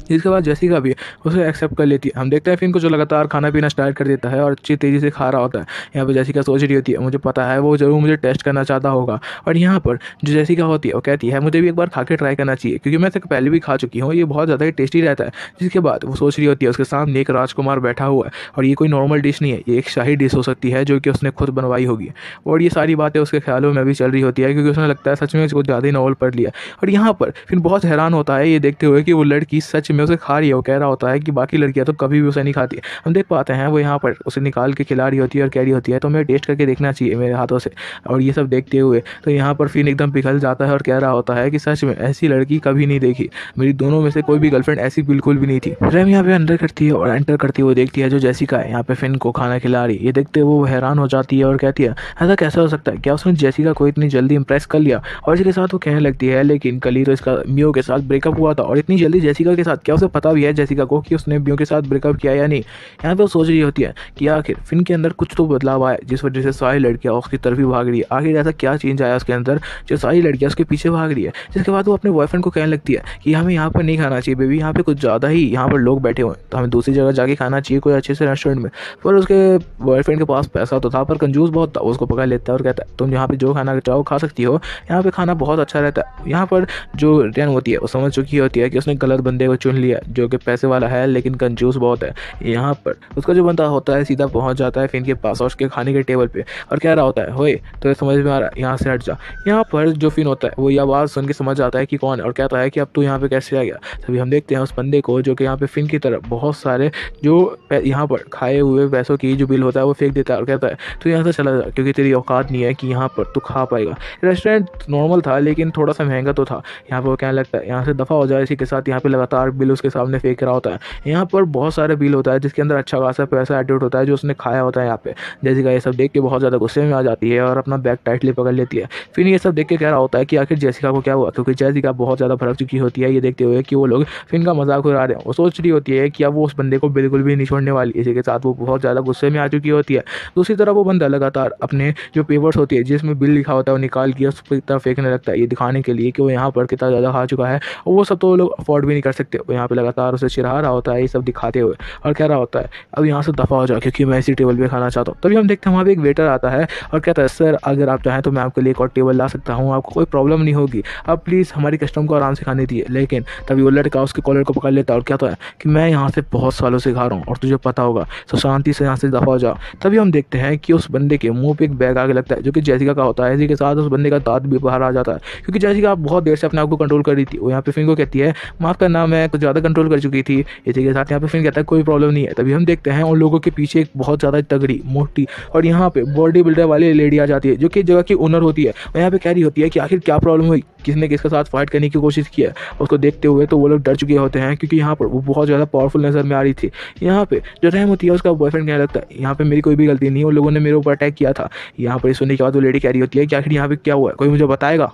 [SPEAKER 1] जिसके बाद जेसिका भी उसे एक्सेप्ट कर लेती है। हम देखते हैं फिन को जो लगातार खाना पीना स्टार्ट कर देता है और अच्छी तेज़ी से खा रहा होता है। यहाँ पर जेसिका सोच रही होती है मुझे पता है वो ज़रूर मुझे टेस्ट करना चाहता होगा, और यहाँ पर जो जेसिका होती है वो कहती है मुझे भी एक बार खा के ट्राई करना चाहिए क्योंकि मैं इसे पहले भी खा चुकी हूँ, ये बहुत ज़्यादा टेस्टी रहता है। जिसके बाद वो सोच रही होती है उसके सामने एक राजकुमार बैठा हुआ है और ये कोई नॉर्मल डिश नहीं है, ये एक शाही डिश हो सकती है जो कि उसने खुद बनवाई होगी। और ये सारी बातें उसके ख्यालों में भी चल रही होती है क्योंकि उसने लगता है सच में उसको ज़्यादा ही नॉवल पढ़ लिया। और यहाँ पर फिर बहुत हैरान होता है ये देखते हुए कि वो लड़की सच में उसे खा रही है। कह रहा होता है कि बाकी लड़कियां तो कभी भी उसे नहीं खाती। हम देख पाते हैं वो यहाँ पर उसे निकाल के खिला रही होती है और कह रही होती है तो मैं टेस्ट करके देखना चाहिए मेरे हाथों से। और ये सब देखते हुए तो यहाँ पर फिर एकदम पिघल जाता है और कह रहा होता है कि सच में ऐसी लड़की कभी नहीं देखी, मेरी दोनों में से कोई भी गर्लफ्रेंड ऐसी बिल्कुल भी नहीं थी। रैम यहाँ पे अंदर करती है और एंटर करती हुई देखती है जो जेसिका है यहाँ पे फिन को खाना खिला रही है। ये देखते हुए वो हैरान हो जाती है और कहती है ऐसा कैसे हो सकता है, क्या उसने जेसिका को इतनी जल्दी इंप्रेस कर लिया। और इसके साथ वो कहने लगती है लेकिन कल ही तो इसका मियो के साथ ब्रेकअप हुआ था और इतनी जल्दी जेसिका के साथ क्या उसे पता भी है जेसिका को कि उसने बियो के साथ ब्रेकअप किया या नहीं। यहाँ पे वो सोच रही होती है कि आखिर फिन के अंदर कुछ तो बदलाव आया जिस वजह से सारी लड़कियाँ उसकी तरफ ही भाग रही है। आखिर ऐसा क्या चेंज आया उसके अंदर जो सारी लड़कियाँ उसके पीछे भाग रही है। जिसके बाद वो अपने बॉयफ्रेंड को कहने लगती है कि हमें यहाँ पर नहीं खाना चाहिए बेबी, यहाँ पे कुछ ज़्यादा ही यहाँ पर लोग बैठे हुए हैं, तो हमें दूसरी जगह जाके खाना चाहिए कोई अच्छे से रेस्टोरेंट में। पर उसके बॉयफ्रेंड के पास पैसा तो था पर कंजूस बहुत था, उसको पकड़ लेता है और कहता है तुम यहाँ पे जो खाना चाहो खा सकती हो, यहाँ पे खाना बहुत अच्छा रहता है। यहाँ पर जो रैन होती है वो समझ चुकी होती है कि उसने गलत बंदे को चुन लिया जो कि पैसे वाला है लेकिन कंजूस बहुत है। यहाँ पर उसका जो बंदा होता है सीधा पहुंच जाता है फिन के पास और उसके खाने के टेबल पे और कह रहा होता है होए तो समझ में आ रहा है यहाँ से हट जा। यहाँ पर जो फिन होता है वो ये आवाज़ सुन के समझ आता है कि कौन है और कहता है कि अब तू यहाँ पे कैसे आ गया। तभी हम देखते हैं उस बंदे को जो कि यहाँ पे फिन की तरफ बहुत सारे जो यहाँ पर खाए हुए पैसों की जो बिल होता है वो फेंक देता है और कहता है तू यहाँ से चला जा क्योंकि तेरी औकात नहीं है कि यहाँ पर तू खा पाएगा। रेस्टोरेंट नॉर्मल था लेकिन थोड़ा सा महंगा तो था। यहाँ पर वो कहने लगता है यहाँ से दफ़ा हो जाए। इसी के साथ यहाँ पे लगातार बिल उसके सामने फेंक रहा होता है। यहाँ पर बहुत सारे बिल होता है जिसके अंदर अच्छा खासा पैसा एडिट होता है जो उसने खाया होता है। यहाँ पे जेसिका ये सब देख के बहुत ज़्यादा गुस्से में आ जाती है और अपना बैग टाइटली पकड़ लेती है। फिर ये सब देख के कह रहा होता है कि आखिर जेसिका को क्या हुआ, क्योंकि जेसिका बहुत ज़्यादा भड़क चुकी होती है ये देखते हुए कि वो लोग फिन का मजाक उड़ा रहे हैं। वो सोच रही होती है कि अब वो उस बंदे को बिल्कुल भी नहीं छोड़ने वाली। इसी के साथ वो बहुत ज़्यादा गुस्से में आ चुकी होती है। दूसरी तरफ वो बंदा लगातार अपने जो पेपर्स होती है जिसमें बिल लिखा होता है वो निकाल के उस तरफ फेंकने लगता है, ये दिखाने के लिए कि वो यहाँ पर कितना ज़्यादा खा चुका है और वो सब तो लोग अफोर्ड भी नहीं कर सकते। वो यहाँ पे लगातार उसे चिढ़ा रहा होता है ये सब दिखाते हुए और कह रहा होता है अब यहाँ से दफ़ा हो जाओ क्योंकि मैं इसी टेबल पे खाना चाहता हूँ। तभी हम देखते हैं वहाँ पे एक वेटर आता है और कहता है सर अगर आप चाहें तो मैं आपके लिए एक और टेबल ला सकता हूँ, आपको कोई प्रॉब्लम नहीं होगी, आप प्लीज़ हमारी कस्टमर को आराम से खाने दिए। लेकिन तभी वो लड़का उसके कॉलर को पकड़ लेता है और कहता है कि मैं यहाँ से बहुत सालों से खा रहा हूँ और तुझे पता होगा, तो शांति से यहाँ से दफ़ा हो जाओ। तभी हम देखते हैं कि उस बंदे के मुँह पर एक बैग आगे लगता है जो कि जेसिका का होता है। इसी के साथ उस बंदे का दांत भी बाहर आ जाता है क्योंकि जेसिका बहुत देर से अपने आप को कंट्रोल कर रही थी। वो यहाँ पे फिन को कहती है माफ़ करना मैं कुछ ज़्यादा कंट्रोल कर चुकी थी। इसी के साथ यहाँ पे फिन कहता है कोई प्रॉब्लम नहीं है। तभी हम देखते हैं उन लोगों के पीछे एक बहुत ज़्यादा तगड़ी मोटी और यहाँ पे बॉडी बिल्डर वाली लेडी आ जाती है जो कि जगह की ओनर होती है। और यहाँ पे कह रही होती है कि आखिर क्या प्रॉब्लम हुई, किसने किसके साथ फाइट करने की कोशिश की है। उसको देखते हुए तो वो लोग डर चुके होते हैं क्योंकि यहाँ पर वो बहुत ज़्यादा पावरफुल नज़र में आ रही थी। यहाँ पे जो रैम होती है उसका बॉयफ्रेंड कहने लगता है यहाँ पे मेरी कोई भी गलती नहीं है, उन लोगों ने मेरे ऊपर अटैक किया था। यहाँ पर सुनने के बाद वो लेडी कह रही होती है कि आखिर यहाँ पे क्या हुआ है, कोई मुझे बताएगा।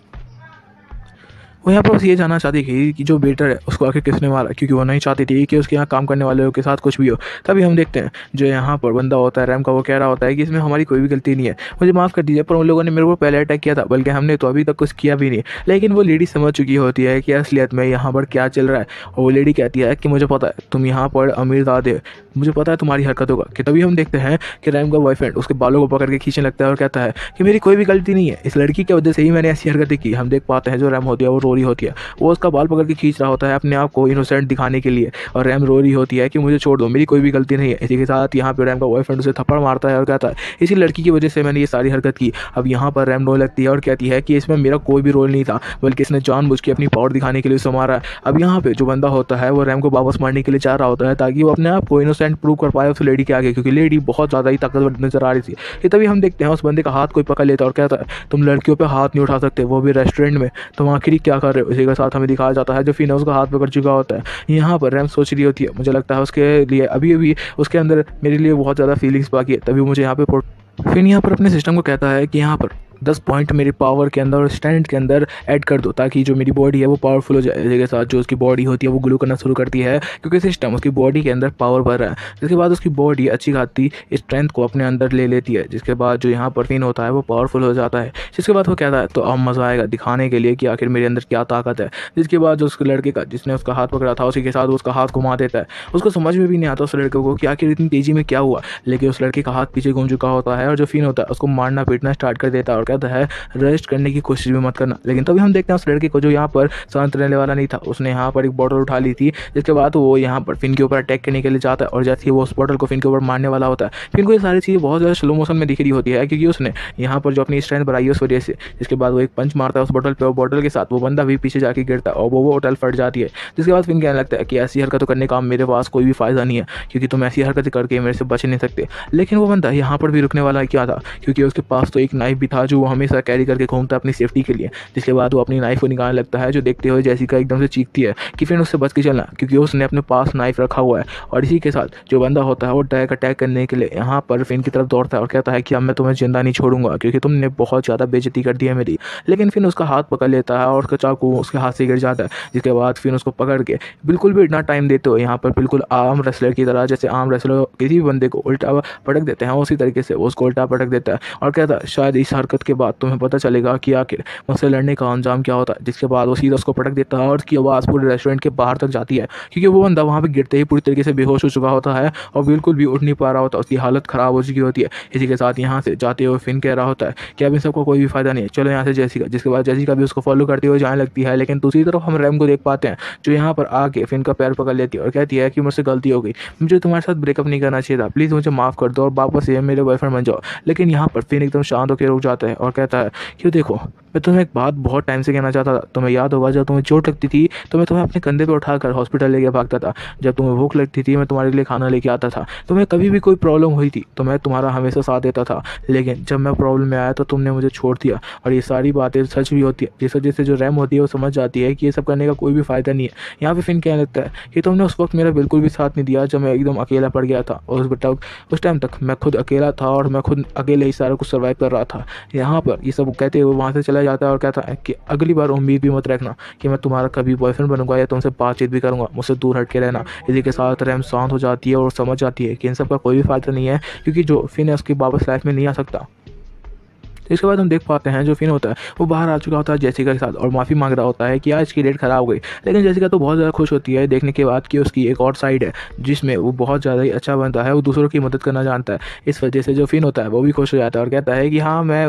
[SPEAKER 1] वो यहाँ पर बस ये जानना चाहती थी कि जो वेटर है उसको आखिर किसने मारा, क्योंकि वो नहीं चाहती थी कि उसके यहाँ काम करने वाले के साथ कुछ भी हो। तभी हम देखते हैं जो यहाँ पर बंदा होता है रैम का, वो कह रहा होता है कि इसमें हमारी कोई भी गलती नहीं है, मुझे माफ़ कर दीजिए, पर उन लोगों ने मेरे को पहले अटैक किया था, बल्कि हमने तो अभी तक कुछ किया भी नहीं। लेकिन वो लेडी समझ चुकी होती है कि असलियत में यहाँ पर क्या चल रहा है। और वो लेडी कहती है कि मुझे पता है तुम यहाँ पर अमीर दादे मुझे पता है तुम्हारी हरकत होगा। कि तभी हम देखते हैं कि रैम का बॉयफ्रेंड उसके बालों को पकड़ के खींचने लगता है और कहता है कि मेरी कोई भी गलती नहीं है, इस लड़की की वजह से ही मैंने ऐसी हरकतें की। हम देख पाते हैं जो रैम होती है वो रो रही होती है, वो उसका बाल पकड़ के खींच रहा होता है अपने आप को इनोसेंट दिखाने के लिए, और रैम रो रही होती है कि मुझे छोड़ दो, मेरी कोई भी गलती नहीं है। इसी के साथ यहाँ पे रैम का बॉयफ्रेंड उसे थप्पड़ मारता है और कहता है इसी लड़की की वजह से मैंने ये सारी हरकत की। अब यहाँ पर रैम रोने लगती है और कहती है कि इसमें मेरा कोई भी रोल नहीं था, बल्कि इसने जानबूझ के अपनी पावर दिखाने के लिए उसे मारा है। अब यहाँ पे जो बंदा होता है वो रैम को वापस मारने के लिए चाह रहा होता है ताकि वो अपने आप को इनोसेंट प्रूव कर पाए उस लेडी के आगे, क्योंकि लेडी बहुत ज़्यादा ही ताकतवर नजर आ रही थी। ये तभी हम देखते हैं उस बंदे का हाथ कोई पकड़ लेता है और कहता है तुम लड़कियों पे हाथ नहीं उठा सकते, वो भी रेस्टोरेंट में, तुम आखिर क्या कर रहे हो। इसी के साथ हमें दिखाया जाता है जो फिना उसका हाथ पकड़ चुका होता है। यहाँ पर रैम सोच रही होती है, मुझे लगता है उसके लिए अभी अभी उसके अंदर मेरे लिए बहुत ज़्यादा फीलिंग्स बाकी है। तभी मुझे यहाँ पे फिन यहाँ पर अपने सिस्टम को कहता है कि यहाँ पर 10 पॉइंट मेरी पावर के अंदर और स्ट्रेंथ के अंदर ऐड कर दो ताकि जो मेरी बॉडी है वो पावरफुल हो जाए। इसके साथ जो उसकी बॉडी होती है वो ग्लो करना शुरू करती है क्योंकि सिस्टम उसकी बॉडी के अंदर पावर भर रहा है। जिसके बाद उसकी बॉडी अच्छी खासी स्ट्रेंथ को अपने अंदर ले लेती है, जिसके बाद जो यहाँ पर फिन होता है वो पावरफुल हो जाता है। जिसके बाद वो कहता है तो अब मज़ा आएगा दिखाने के लिए कि आखिर मेरे अंदर क्या ताकत है। जिसके बाद जो उसके लड़के का जिसने उसका हाथ पकड़ा था उसी के साथ वो उसका हाथ घुमा देता है। उसको समझ में भी नहीं आता उस लड़के को कि आखिर इतनी तेज़ी में क्या हुआ, लेकिन उस लड़के का हाथ पीछे घूम चुका होता है और जो फिन होता है उसको मारना पीटना स्टार्ट कर देता है और कहता है रेस्ट करने की कोशिश भी मत करना। लेकिन तभी हम देखते हैं उस लड़के को जो यहाँ पर शांत रहने वाला नहीं था, उसने यहाँ पर एक बॉटल उठा ली थी। जिसके बाद वो यहाँ पर फिन के ऊपर अटैक करने के लिए जाता है और जैसे ही वो उस बॉटल को फिन के ऊपर मारने वाला होता है, फिन को ये सारी चीज़ें बहुत ज़्यादा स्लो मोशन में दिख रही होती है क्योंकि उसने यहाँ पर जो अपनी स्ट्रेंथ बढ़ाई है उस वजह से। जिसके बाद वो एक पंच मारता है उस बॉटल पर और बॉटल के साथ वो बंदा भी पीछे जाके गिरता है और वो बॉटल फट जाती है। जिसके बाद फिन कहने लगता है कि ऐसी हरकतों करने का मेरे पास कोई भी फ़ायदा नहीं है क्योंकि तुम ऐसी हरकतें करके मेरे से बच नहीं सकते। लेकिन वो बंदा यहाँ पर भी रुकने वाला क्या था क्योंकि उसके पास तो एक नाइफ भी था जो वो हमेशा कैरी करके घूमता अपनी सेफ्टी के लिए। जिसके बाद वो अपनी नाइफ को निकालने लगता है जो देखते हुए जैसिका एकदम से चीखती है कि फिर उससे बच के चलना क्योंकि उसने अपने पास नाइफ रखा हुआ है। और इसी के साथ जो बंदा होता है वो डायरेक्ट अटैक करने के लिए यहाँ पर फिन की तरफ दौड़ता है और कहता है कि अब मैं तुम्हें जिंदा नहीं छोड़ूंगा क्योंकि तुमने बहुत ज़्यादा बेइज्जती कर दी है मेरी। लेकिन फिर उसका हाथ पकड़ लेता है और उसका चाकू उसके हाथ से गिर जाता है। जिसके बाद फिर उसको पकड़ के बिल्कुल भी इतना टाइम देते हो यहाँ पर बिल्कुल आम रेसलर की तरह, जैसे आम रेसलर किसी भी बंदे को उल्टा पटक देते हैं उसी तरीके से वो उसको उल्टा पटक देता है और कहता है शायद इस हरकत के बाद तुम्हें पता चलेगा कि आखिर मुझसे लड़ने का अंजाम क्या होता है। जिसके बाद वो सीधा उसको पटक देता है और उसकी आवाज़ पूरे रेस्टोरेंट के बाहर तक जाती है क्योंकि वो बंदा वहाँ पे गिरते ही पूरी तरीके से बेहोश हो चुका होता है और बिल्कुल भी उठ नहीं पा रहा होता, उसकी हालत ख़राब हो चुकी होती है। इसी के साथ यहाँ से जाते हुए फिन कह रहा होता है कि अब इन सबको कोई भी फायदा नहीं है, चलो यहाँ से जैसिका। जिसके बाद जैसिका भी उसको फॉलो करते हुए जाने लगती है। लेकिन दूसरी तरफ हम रैम को देख पाते हैं जो यहाँ पर आके फिन का पैर पकड़ लेती है और कहती है कि मुझसे गलती हो गई, मुझे तुम्हारे साथ ब्रेकअप नहीं करना चाहिए था, प्लीज़ मुझे माफ़ कर दो और वापस ये मेरे बॉयफ्रेंड बन जाओ। लेकिन यहाँ पर फिन एकदम शांत होकर रुक जाता है और कहता है कि देखो मैं तुम्हें एक बात बहुत टाइम से कहना चाहता था। तुम्हें याद होगा जब तुम्हें चोट लगती थी तो मैं तुम्हें अपने कंधे पे उठाकर हॉस्पिटल लेके भागता था। जब तुम्हें भूख लगती थी मैं तुम्हारे लिए खाना लेके आता था। तुम्हें कभी भी कोई प्रॉब्लम हुई थी तो मैं तुम्हारा हमेशा साथ देता था। लेकिन जब मैं प्रॉब्लम में आया तो तुमने मुझे छोड़ दिया। और ये सारी बातें सच भी होती है। जिस वजह से जो रैम होती है वो समझ जाती है कि ये सब करने का कोई भी फ़ायदा नहीं है। यहाँ पे फिन कहने लगता है कि तुमने उस वक्त मेरा बिल्कुल भी साथ नहीं दिया जब मैं एकदम अकेला पड़ गया था और उस टाइम तक मैं खुद अकेला था और मैं खुद अकेले ही सारा कुछ सर्वाइव कर रहा था। यहाँ पर ये सब कहते हुए वहाँ से चला जाता है और कहता है कि अगली बार उम्मीद भी मत रखना कि मैं तुम्हारा कभी बॉयफ्रेंड बनूंगा या तुमसे बातचीत भी करूंगा, मुझसे दूर हट के रहना। इसी के साथ रैम शांत हो जाती है और समझ जाती है कि इन सब का कोई भी फायदा नहीं है क्योंकि जो फिन है उसकी वापस लाइफ में नहीं आ सकता। इसके बाद हम देख पाते हैं जो फिन होता है वो बाहर आ चुका होता है जेसिका के साथ और माफ़ी मांग रहा होता है कि आज की डेट ख़राब हो गई। लेकिन जेसिका तो बहुत ज़्यादा खुश होती है देखने के बाद कि उसकी एक और साइड है जिसमें वो बहुत ज़्यादा ही अच्छा बनता है, वो दूसरों की मदद करना जानता है। इस वजह से जो फिन होता है वो भी खुश हो जाता है और कहता है कि हाँ मैं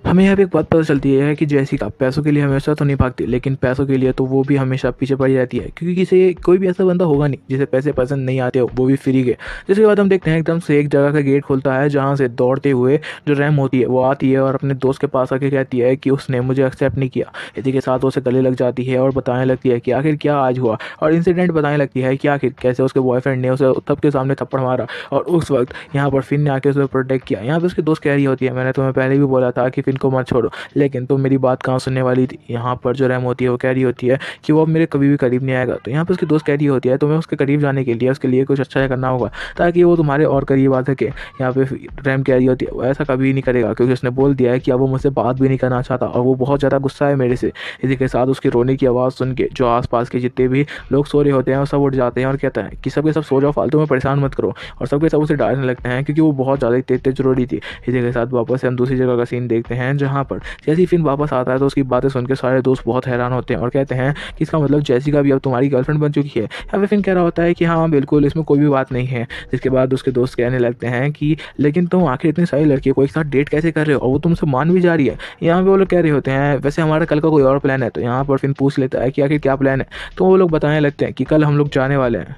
[SPEAKER 1] हमें यहाँ पे एक बात पता चलती है कि जेसिका पैसों के लिए हमेशा तो नहीं भागती, लेकिन पैसों के लिए तो वो भी हमेशा पीछे पड़ी रहती है क्योंकि किसी कोई भी ऐसा बंदा होगा नहीं जिसे पैसे पसंद नहीं आते हो, वो भी फ्री के। जिसके बाद हम देखते हैं एकदम से एक जगह का गेट खुलता है जहाँ से दौड़ते हुए जो रैम होती है वो आती है और अपने दोस्त के पास आके कहती है कि उसने मुझे एक्सेप्ट नहीं किया। इसी के साथ उसे गले लग जाती है और बताने लगती है कि आखिर क्या आज हुआ और इंसिडेंट बताने लगती है कि आखिर कैसे उसके बॉयफ्रेंड ने उसे सबके सामने थप्पड़ मारा और उस वक्त यहाँ पर फिन ने आके उसे प्रोटेक्ट किया। यहाँ पर उसकी दोस्त कह रही होती है मैंने तुम्हें पहले भी बोला था कि फिन को मत छोड़ो, लेकिन तुम मेरी बात कहाँ सुनने वाली थी। यहाँ पर जो रैम होती है वो कह रही होती है कि वो अब मेरे कभी भी करीब नहीं आएगा। तो यहाँ पर उसकी दोस्त कह रही होती है तुम्हें उसके करीब जाने के लिए उसके लिए कुछ अच्छा करना होगा ताकि वो तुम्हारे और करीब आ सके। यहाँ पे रैम कह रही होती है वो ऐसा कभी नहीं करेगा क्योंकि उसने बोल दिया है कि अब वो मुझसे बात भी नहीं करना चाहता और वो बहुत ज़्यादा गुस्सा है मेरे से। इसी के साथ उसकी रोने की आवाज़ सुन के जो आसपास के जितने भी लोग सो रहे होते हैं वो सब उठ जाते हैं और कहते हैं कि सबके सब सो जाओ, फालतू में परेशान मत करो। और सबके सब उसे डांटने लगते हैं क्योंकि वो बहुत ज़्यादा तेज तेज रो रही थी। इसी के साथ वापस से हम दूसरी जगह का सीन देखते हैं, जहाँ पर जैसे ही फिन वापस आता है तो उसकी बातें सुन के सारे दोस्त बहुत हैरान होते हैं और कहते हैं कि इसका मतलब जेसिका भी अब तुम्हारी गर्लफ्रेंड बन चुकी है। यहाँ पे फिन कह रहा होता है कि हाँ बिल्कुल, इसमें कोई भी बात नहीं है। जिसके बाद उसके दोस्त कहने लगते हैं कि लेकिन तुम आखिर इतनी सारी लड़कियों को एक साथ डेट कैसे कर रहे हो और वो तुमसे मान भी जा रही है। यहाँ पे वो लोग कह रहे होते हैं वैसे हमारा कल का कोई और प्लान है। तो यहाँ पर फिन पूछ लेता है कि आखिर क्या प्लान है। तो वो लोग बताने लगते हैं कि कल हम लोग जाने वाले हैं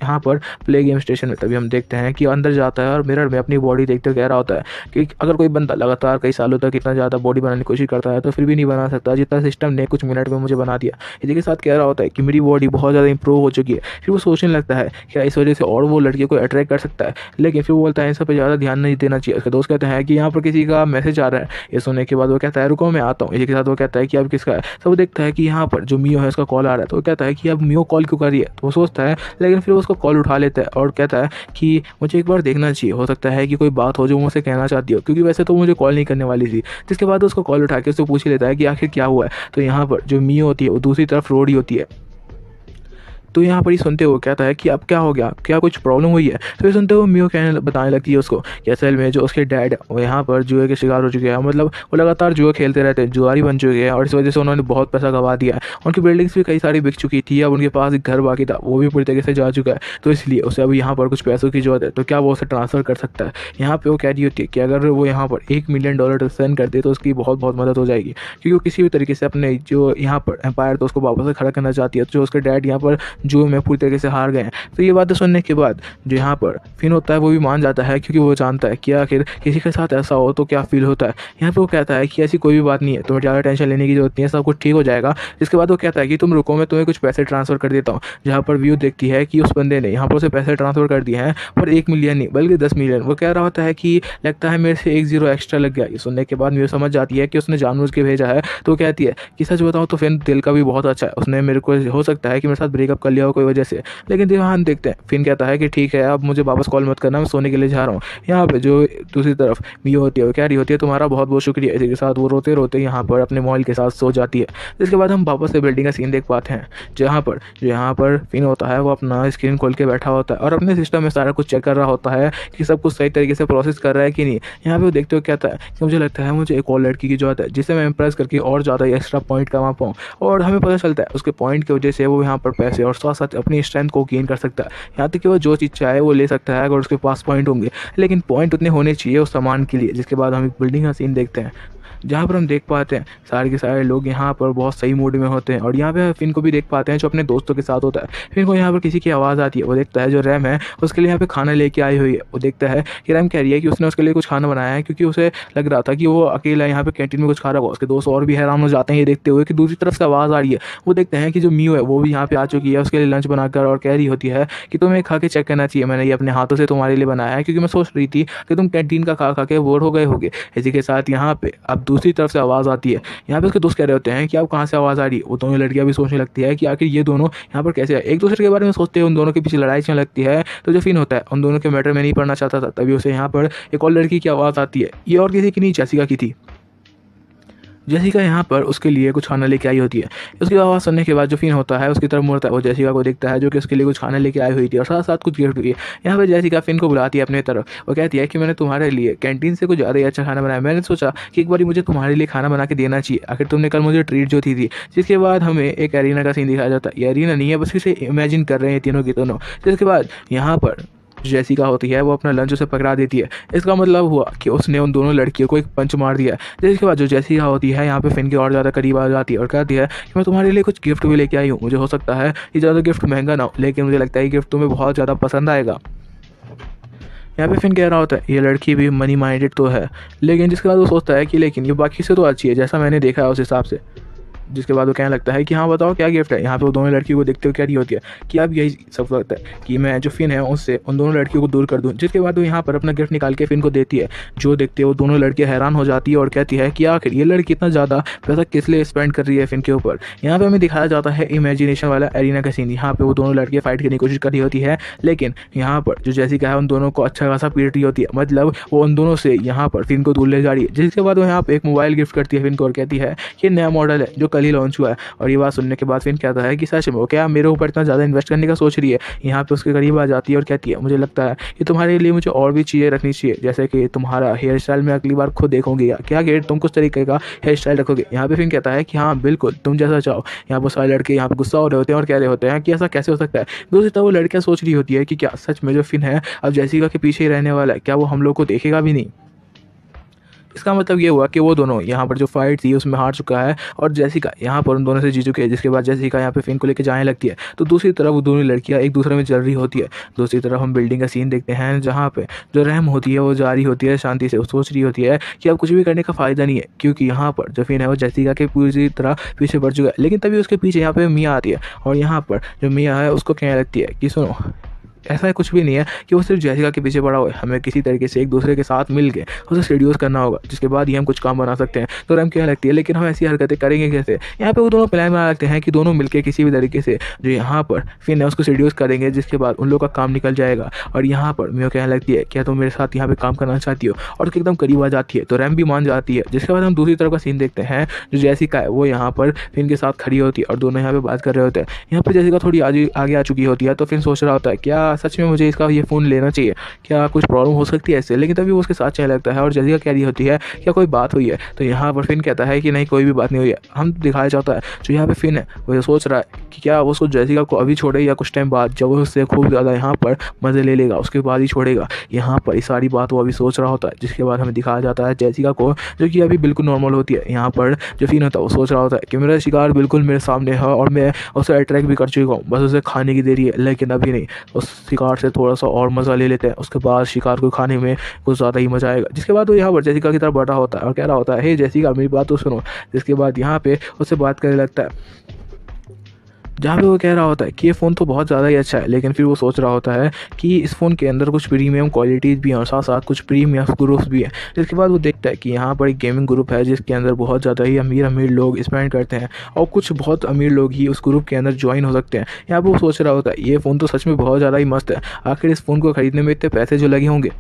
[SPEAKER 1] यहाँ पर प्ले गेम स्टेशन में। तभी हम देखते हैं कि अंदर जाता है और मिरर में अपनी बॉडी देखते हुए कह रहा होता है कि अगर कोई बंदा लगातार कई सालों तक इतना ज़्यादा बॉडी बनाने की कोशिश करता है तो फिर भी नहीं बना सकता जितना सिस्टम ने कुछ मिनट में मुझे बना दिया। इसी के साथ कह रहा होता है कि मेरी बॉडी बहुत ज़्यादा इंप्रूव हो चुकी है। फिर वो सोचने लगता है क्या इस वजह से और वो लड़कियों को अट्रैक्ट कर सकता है, लेकिन फिर वो बोलता है इन सब पर ज़्यादा ध्यान नहीं देना चाहिए। उसके दोस्त कहते हैं कि यहाँ पर किसी का मैसेज आ रहा है। ये सुनने के बाद वो कहता है रुको मैं आता हूँ। इसी के साथ वो कहता है कि अब किसका है। तो वो देखता है कि यहाँ पर जो मियो है उसका कॉल आ रहा है। तो वो कहता है कि अब मियो कॉल क्यों कर रही है। तो वो सोचता है, लेकिन फिर उसको कॉल उठा लेता है और कहता है कि मुझे एक बार देखना चाहिए, हो सकता है कि कोई बात हो जो मुझसे कहना चाहती हो, क्योंकि वैसे तो मुझे कॉल नहीं करने वाली थी। जिसके बाद उसको कॉल उठा के उससे पूछ ही लेता है कि आखिर क्या हुआ है। तो यहाँ पर जो मियो होती है वो दूसरी तरफ रो रही होती है। तो यहाँ पर ही सुनते हुए कहता है कि अब क्या हो गया, क्या कुछ प्रॉब्लम हुई है। तो ये सुनते हुए मियो बताने लगती है उसको कि असल में जो उसके डैड वो यहाँ पर जुए के शिकार हो चुके हैं, मतलब वो लगातार जुए खेलते रहते हैं, जुआरी बन चुके हैं और इस वजह से उन्होंने बहुत पैसा गंवा दिया है। उनकी बिल्डिंग्स भी कई सारी बिक चुकी थी। अब उनके पास एक घर बाकी था, वो भी पूरी तरीके से जा चुका है। तो इसलिए उसे अब यहाँ पर कुछ पैसों की जरूरत है। तो क्या वो उसे ट्रांसफ़र कर सकता है। यहाँ पर वो कह रही होती है कि अगर वो यहाँ पर $1 मिलियन सेंड कर दे तो उसकी बहुत बहुत मदद हो जाएगी, क्योंकि वो किसी भी तरीके से अपने जो यहाँ पर एम्पायर तो उसको वापस से खड़ा करना चाहती है। तो जो उसके डैड यहाँ पर जुए में पूरी तरीके से हार गए हैं। तो ये बातें सुनने के बाद जो यहाँ पर फिन होता है वो भी मान जाता है, क्योंकि वो जानता है कि आखिर किसी के साथ ऐसा हो तो क्या फील होता है। यहाँ पे वो कहता है कि ऐसी कोई भी बात नहीं है, तुम्हें ज़्यादा टेंशन लेने की जरूरत नहीं है, सब कुछ ठीक हो जाएगा। जिसके बाद वो कहता है कि तुम रुको, मैं तुम्हें कुछ पैसे ट्रांसफ़र कर देता हूँ। जहाँ पर व्यू देखती है कि उस बंदे ने यहाँ पर उसे पैसे ट्रांसफ़र कर दिए हैं, पर 1 मिलियन नहीं बल्कि 10 मिलियन। वो कह रहा होता है कि लगता है मेरे से 1 ज़ीरो एक्स्ट्रा लग गया। ये सुनने के बाद व्यू समझ जाती है कि उसने जानबूझ के भेजा है। तो कहती है कि सच बताऊँ तो फिन दिल का भी बहुत अच्छा है, उसने मेरे को हो सकता है कि मेरे साथ ब्रेकअप कर लिया हो कोई वजह से। लेकिन ध्यान देखते हैं, फिन कहता है कि ठीक है अब मुझे वापस कॉल मत करना, मैं सोने के लिए जा रहा हूँ। यहाँ पे जो दूसरी तरफ मियो होती है वो कह रही होती है तुम्हारा बहुत बहुत शुक्रिया। इसी के साथ वो रोते रोते यहाँ पर अपने मॉल के साथ सो जाती है। इसके बाद हम वापस से बिल्डिंग का सीन देख पाते हैं, जहाँ पर फिन होता है वो अपना स्क्रीन खोल के बैठा होता है और अपने सिस्टम में सारा कुछ चेक कर रहा होता है कि सब कुछ सही तरीके से प्रोसेस कर रहा है कि नहीं। यहाँ पे वो देखते हुए कहता है कि मुझे लगता है मुझे एक और लड़की की जरूरत है जिसे मैं इंप्रेस करके और ज़्यादा एक्स्ट्रा पॉइंट कमा पाऊँ। और हमें पता चलता है उसके पॉइंट की वजह से वो यहाँ पर पैसे और साथ साथ अपनी स्ट्रेंथ को गेन कर सकता है। यहाँ तक कि वो जो चीज़ चाहे वो ले सकता है अगर उसके पास पॉइंट होंगे, लेकिन पॉइंट उतने होने चाहिए उस सामान के लिए। जिसके बाद हम एक बिल्डिंग का सीन देखते हैं, जहाँ पर हम देख पाते हैं सारे के सारे लोग यहाँ पर बहुत सही मूड में होते हैं। और यहाँ पे फिन को भी देख पाते हैं जो अपने दोस्तों के साथ होता है। फिन को यहाँ पर किसी की आवाज़ आती है, वो देखता है जो रैम है उसके लिए यहाँ पे खाना लेके आई हुई है। वो देखता है कि रैम कह रही है कि उसने उसके लिए कुछ खाना बनाया है, क्योंकि उसे लग रहा था कि वो अकेला यहाँ पे कैंटीन में कुछ खा रहा होगा। उसके दोस्त और भी हैरान हो जाते हैं ये देखते हुए कि दूसरी तरफ से आवाज़ आ रही है। वो देखते हैं कि जो मियो है वो भी यहाँ पे आ चुकी है उसके लिए लंच बनाकर, और कह रही होती है कि तुम्हें खा के चेक करना चाहिए, मैंने ये अपने हाथों से तुम्हारे लिए बनाया है, क्योंकि मैं सोच रही थी कि तुम कैंटीन का खा के बोर हो गए होगे। इसी के साथ यहाँ पे अब दूसरी तरफ से आवाज़ आती है। यहाँ पे उसके दोस्त कह रहे होते हैं कि अब कहाँ से आवाज़ आ रही है। वो दोनों लड़कियाँ भी सोचने लगती है कि आखिर ये दोनों यहाँ पर कैसे है, एक दूसरे के बारे में सोचते हैं। उन दोनों के पीछे लड़ाई चलने लगती है। तो जो फिन होता है उन दोनों के मैटर में नहीं पढ़ना चाहता था, तभी उसे यहाँ पर एक और लड़की की आवाज़ आती है। ये और किसी की नहीं, जेसिका की थी। जेसिका यहाँ पर उसके लिए कुछ खाना लेके आई होती है। उसकी आवाज़ सुनने के बाद जो फिन होता है उसकी तरफ मुड़ता है। वो जेसिका को देखता है जो कि उसके लिए कुछ खाना लेके आई हुई थी और साथ साथ कुछ गिफ्ट भी है। यहाँ पर जेसिका फिन को बुलाती है अपने तरफ। वो कहती है कि मैंने तुम्हारे लिए कैंटीन से कुछ ज़्यादा ही अच्छा खाना बनाया, मैंने सोचा कि एक बार मुझे तुम्हारे लिए खाना बना के देना चाहिए, आखिर तुमने कल मुझे ट्रीट जो थी। जिसके बाद हमें एक एरिना का सीन दिखाया जाता है। ये एरिना नहीं है, बस इसे इमेजिन कर रहे हैं तीनों की दोनों। जिसके बाद यहाँ पर जेसिका होती है वो अपना लंच उसे पकड़ा देती है। इसका मतलब हुआ कि उसने उन दोनों लड़कियों को एक पंच मार दिया। जिसके बाद जो जेसिका होती है यहाँ पे फिन के और ज़्यादा करीब आ जाती है और कहती है कि मैं तुम्हारे लिए कुछ गिफ्ट भी लेके आई हूँ। मुझे हो सकता है ये ज़्यादा गिफ्ट महंगा ना हो, लेकिन मुझे लगता है ये गिफ्ट तुम्हें बहुत ज़्यादा पसंद आएगा। यहाँ पे फिन कह रहा होता है ये लड़की भी मनी माइंडेड तो है, लेकिन जिसके बाद वो सोचता है कि लेकिन ये बाकी से तो अच्छी है जैसा मैंने देखा है उस हिसाब से। जिसके बाद वो कहने लगता है कि हाँ बताओ क्या गिफ्ट है। यहाँ पे वो दोनों लड़कियों को देखते हुए कह रही होती है कि अब यही सब लगता है कि मैं जो फिन है उससे उन दोनों लड़कियों को दूर कर दूँ। जिसके बाद वो यहाँ पर अपना गिफ्ट निकाल के फिन को देती है। जो देखते वो दोनों लड़कियाँ हैरान हो जाती है और कहती है कि आखिर ये लड़की इतना ज़्यादा पैसा किस लिए स्पेंड कर रही है फिन के ऊपर। यहाँ पे हमें दिखाया जाता है इमेजिनेशन वाला एरिना का सीन। यहाँ पे वो दोनों लड़कियाँ फाइट करने की कोशिश कर रही होती है, लेकिन यहाँ पर जो जेसिका है उन दोनों को अच्छा खासा पीट रही होती है। मतलब वो उन दोनों से यहाँ पर फिन को दूर ले जा रही है। जिसके बाद वो यहाँ पर एक मोबाइल गिफ्ट करती है फिन को और कहती है कि नया मॉडल है जो कल ही लॉन्च हुआ है। और ये बात सुनने के बाद फिन कहता है कि सच में वो क्या मेरे ऊपर इतना ज़्यादा इन्वेस्ट करने का सोच रही है। यहाँ पे उसके करीब आ जाती है और कहती है मुझे लगता है कि तुम्हारे लिए मुझे और भी चीज़ें रखनी चाहिए, जैसे कि तुम्हारा हेयर स्टाइल मैं अगली बार खुद देखूंगी, या क्या कि तुम कुछ तरीके का हेयर स्टाइल रखोगे। यहाँ पे फिन कहता है कि हाँ बिल्कुल तुम जैसा चाहो। यहाँ पर सारे लड़के यहाँ पे गुस्सा हो रहे होते हैं और कह रहे होते हैं कि ऐसा कैसे हो सकता है। दूसरी तरफ वो लड़कियाँ सोच रही होती है कि क्या सच में जो फिन है अब जैसिका के पीछे ही रहने वाला है, क्या वो हम लोग को देखेगा भी नहीं। इसका मतलब ये हुआ कि वो दोनों यहाँ पर जो फाइट थी उसमें हार चुका है और जेसिका यहाँ पर उन दोनों से जीत चुकी है। जिसके बाद जेसिका यहाँ पे फिन को लेकर जाने लगती है तो दूसरी तरफ वो दोनों लड़कियाँ एक दूसरे में चल रही होती है। दूसरी तरफ हम बिल्डिंग का सीन देखते हैं जहाँ पे जो रहम होती है वो जा रही होती है शांति से, वो सोच रही होती है कि अब कुछ भी करने का फ़ायदा नहीं है, क्योंकि यहाँ पर जो फिन है वो जेसिका के पूरी तरह पीछे पड़ चुका है। लेकिन तभी उसके पीछे यहाँ पे मिया आती है और यहाँ पर जो मिया है उसको कहने लगती है कि सुनो, ऐसा कुछ भी नहीं है कि वो सिर्फ जेसिका के पीछे पड़ा हुआ है, हमें किसी तरीके से एक दूसरे के साथ मिल के उसे सीड्यूस करना होगा, जिसके बाद ही हम कुछ काम बना सकते हैं। तो रैम क्या लगती है लेकिन हम ऐसी हरकतें करेंगे कैसे। यहाँ पे वो दोनों प्लान बना लगते हैं कि दोनों मिलकर किसी भी तरीके से जो यहाँ पर फिन है उसको सीड्यूस करेंगे, जिसके बाद उन लोग का काम निकल जाएगा। और यहाँ पर मियो कहने लगती है क्या तुम मेरे साथ यहाँ पे काम करना चाहती हो, और उसके एकदम करीब आ जाती है तो रैम भी मान जाती है। जिसके बाद हम दूसरी तरफ का सीन देखते हैं जो जेसिका है वो यहाँ पर फिन के साथ खड़ी होती है और दोनों यहाँ पे बात कर रहे होते हैं। यहाँ पर जेसिका थोड़ी आगे आ चुकी होती है तो फिन सोच रहा होता है क्या सच में मुझे इसका ये फ़ोन लेना चाहिए, क्या कुछ प्रॉब्लम हो सकती है इससे। लेकिन तभी वो उसके साथ चलने लगता है और जेसिका कह रही होती है क्या कोई बात हुई है। तो यहाँ पर फिन कहता है कि नहीं कोई भी बात नहीं हुई है। हम दिखाया जाता है जो यहाँ पे फिन है वो ये सोच रहा है कि क्या वो उसको जेसिका को अभी छोड़े या कुछ टाइम बाद जब वो उससे खूब ज़्यादा यहाँ पर मज़े ले लेगा उसके बाद ही छोड़ेगा। यहाँ पर ये सारी बात वो अभी सोच रहा होता है। जिसके बाद हमें दिखाया जाता है जेसिका को जो कि अभी बिल्कुल नॉर्मल होती है। यहाँ पर जो फिन होता है वो सोच रहा होता है कि मेरा शिकार बिल्कुल मेरे सामने है और मैं उसे अट्रैक्ट भी कर चुका हूँ, बस उसे खाने की देरी है। लेकिन अभी नहीं, उस शिकार से थोड़ा सा और मज़ा ले लेते हैं, उसके बाद शिकार को खाने में कुछ ज़्यादा ही मज़ा आएगा। जिसके बाद वो यहाँ पर जेसिका की तरफ बढ़ा होता है और कह रहा होता है हे जेसिका मेरी बात तो सुनो। जिसके बाद यहाँ पे उससे बात करने लगता है जहाँ पे वो कह रहा होता है कि ये फ़ोन तो बहुत ज़्यादा ही अच्छा है, लेकिन फिर वो सोच रहा होता है कि इस फ़ोन के अंदर कुछ प्रीमियम क्वालिटीज़ भी हैं और साथ साथ कुछ प्रीमियम ग्रुप्स भी हैं। जिसके बाद वो देखता है कि यहाँ पर एक गेमिंग ग्रुप है जिसके अंदर बहुत ज़्यादा ही अमीर लोग स्पेंड करते हैं और कुछ बहुत अमीर लोग ही उस ग्रुप के अंदर ज्वाइन हो सकते हैं। यहाँ पर वो सोच रहा होता है ये फ़ोन तो सच में बहुत ज़्यादा ही मस्त है, आखिर इस फ़ोन को ख़रीदने में इतने पैसे जो लगे होंगे।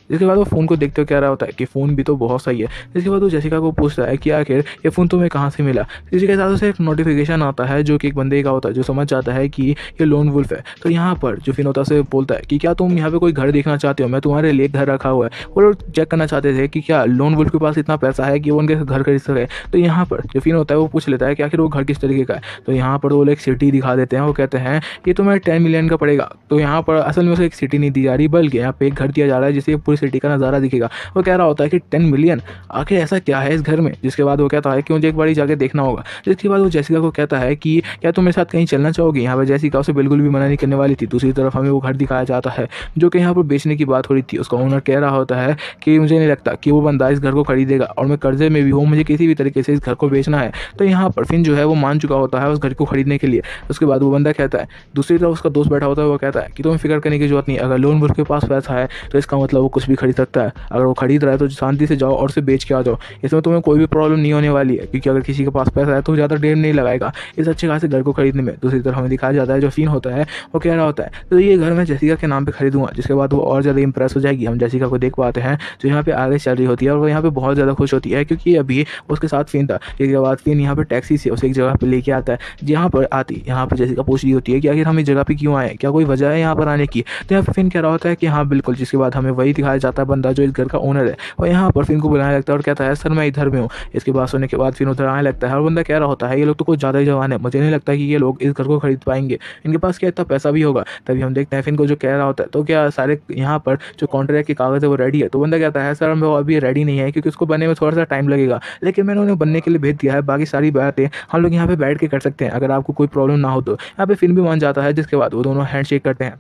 [SPEAKER 1] जिसके बाद वो फ़ोन को देखते हुए कह रहा होता है कि फ़ोन भी तो बहुत सही है। जिसके बाद वो जेसिका को पूछता है कि आखिर ये फ़ोन तुम्हें कहाँ से मिला। इसी के साथ उसे एक नोटिफिकेशन आता है जो कि एक बंदे का होता है जो समझ जाता है कि ये लोन वुल्फ है। तो यहाँ पर जो फिन होता है उसे बोलता है कि क्या तुम यहाँ पे कोई घर देखना चाहते हो, मैं तुम्हारे लिए घर रखा हुआ है। वो लोग चेक करना चाहते थे कि क्या लोन वुल्फ के पास इतना पैसा है कि वो उनके घर खरीद सके। तो यहाँ पर जो फिन होता है वो पूछ लेता है कि आखिर वो घर किस तरीके का है। तो यहाँ पर वो लोग एक सिटी दिखा देते हैं, वो कहते हैं ये तुम्हें 10 मिलियन का पड़ेगा। तो यहाँ पर असल में उसे एक सिटी नहीं दी जा रही बल्कि यहाँ पे एक घर दिया जा रहा है जिससे पूरी सिटी का नज़ारा दिखेगा। वो कह रहा होता है कि 10 मिलियन आखिर ऐसा क्या है इस घर में। जिसके बाद वो कहता है कि मुझे एक बार जाके देखना होगा। जिसके बाद वो जेसिका को कहता है कि क्या तुम मेरे साथ कहीं चलना चाहोगी। यहाँ पर जेसिका उसे बिल्कुल भी मना नहीं करने वाली थी। दूसरी तरफ हमें वो घर दिखाया जाता है जो कि यहाँ पर बेचने की बात हो रही थी। उसका ओनर कह रहा होता है कि मुझे नहीं लगता कि वो बंदा इस घर को खरीदेगा और मैं कर्जे में भी हूँ, मुझे किसी भी तरीके से इस घर को बेचना है। तो यहाँ पर फिन जो है वो मान चुका होता है उस घर को खरीदने के लिए। उसके बाद वो बंदा कहता है, दूसरी तरफ उसका दोस्त बैठा होता है, वो कहता है कि तुम्हें फिक्र करने की जरूरत नहीं, अगर लोन वुल्फ के पास पैसा है तो इसका मतलब वो कुछ भी खरीद सकता है। अगर वो खरीद रहा है तो शांति से जाओ और उसे बेच के आ जाओ, इसमें तुम्हें कोई भी प्रॉब्लम नहीं होने वाली है, क्योंकि अगर किसी के पास पैसा है तो ज़्यादा टाइम नहीं लगाएगा इस अच्छे खासे घर को खरीदने में। दूसरी तरफ हमें दिखाया जाता है जो फिन होता है वो कह रहा होता है तो ये घर मैं जेसिका के नाम पे खरीदूंगा। जिसके बाद वो और ज़्यादा इंप्रेस हो जाएगी। हम जेसिका को देख पाते हैं जो यहाँ पे आगे चल रही होती है और वो यहाँ पे बहुत ज़्यादा खुश होती है क्योंकि अभी उसके साथ फिन था। इसके बाद फिन यहाँ पे टैक्सी से उसे एक जगह पे लेके आता है। जहाँ पर आती यहाँ पर जेसिका पूछ रही होती है कि आखिर हम इस जगह पे क्यों आए, क्या कोई वजह है यहाँ पर आने की। तो यहाँ पे फिन कह रहा होता है कि हाँ बिल्कुल। जिसके बाद हमें वही दिखाया जाता है बंदा जो इस घर का ओनर है और यहाँ पर फिन को बुलाने लगता है और कहता है सर मैं इधर में हूँ। इसके बाद सुनने के बाद फिन उधर आने लगता है और बंदा कह रहा होता है ये लोग तो कुछ ज़्यादा ही जवान है, मुझे नहीं लगता कि ये लोग इस घर को खरीद पाएंगे, इनके पास क्या इतना पैसा भी होगा। तभी हम देखते हैं फिन को जो कह रहा होता है तो क्या सारे यहाँ पर जो कॉन्ट्रैक्ट के कागज़ है वो रेडी है। तो बंदा कहता है सर वो अभी रेडी नहीं है क्योंकि उसको बनने में थोड़ा सा टाइम लगेगा, लेकिन मैंने उन्हें बनने के लिए भेज दिया है, बाकी सारी बातें हम लोग यहाँ पे बैठ के कर सकते हैं अगर आपको कोई प्रॉब्लम ना हो तो। यहाँ पे फिन भी मान जाता है। जिसके बाद वो दोनों हैंड शेक करते हैं।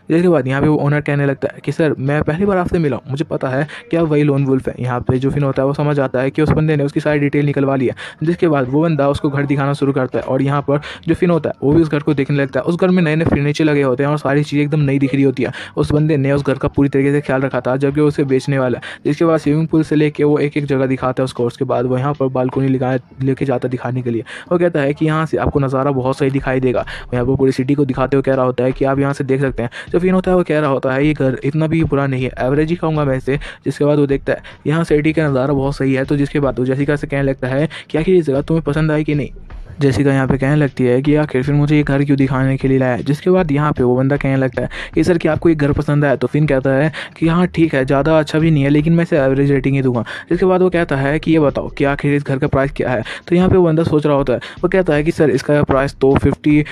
[SPEAKER 1] जिसके बाद यहाँ पे वो ओनर कहने लगता है कि सर मैं पहली बार आपसे मिला हूँ, मुझे पता है कि आप वही लोन वुल्फ है। यहाँ पे जो फिन होता है वो समझ आता है कि उस बंदे ने उसकी सारी डिटेल निकलवा लिया। जिसके बाद वो बंदा उसको घर दिखाना शुरू करता है और यहाँ पर जो फिन होता है वो भी उस घर को देखने लगता है। उस घर में नए नए फर्नीचर लगे होते हैं और सारी चीज़ें एकदम नई दिख रही होती है। उस बंदे ने उस घर का पूरी तरीके से ख्याल रखा था जबकि उसे बेचने वाला है। जिसके बाद स्विमिंग पूल से लेके वो एक एक जगह दिखाता है उसको। उसके बाद वो यहाँ पर बालकोनी लेके जाता दिखाने के लिए। वो कहता है कि यहाँ से आपको नज़ारा बहुत सही दिखाई देगा। यहाँ पर पूरी सिटी को दिखाते हुए कह रहा होता है कि आप यहाँ से देख सकते हैं जो फिन होता है वो कह रहा होता है ये घर इतना भी बुरा नहीं है, एवरेज ही कहूँगा मैं इसे। जिसके बाद वो देखता है यहाँ सिटी का नज़ारा बहुत सही है। तो जिसके बाद वो जेसिका से कहने लगता है कि आखिर ये जगह तुम्हें पसंद आई कि नहीं। जेसिका यहाँ पे कहने लगती है कि आखिर फिर मुझे ये घर क्यों दिखाने के लिए लाया है। जिसके बाद यहाँ पे वो बंदा कहने लगता है कि सर कि आपको ये घर पसंद आया। तो फिन कहता है कि हाँ ठीक है, ज़्यादा अच्छा भी नहीं है लेकिन मैं इसे एवरेज रेटिंग ही दूंगा। जिसके बाद वो कहता है कि ये बताओ कि आखिर इस घर का प्राइस क्या है। तो यहाँ पे वो बंदा सोच रहा होता है, वो कहता है कि सर इसका प्राइस तो $50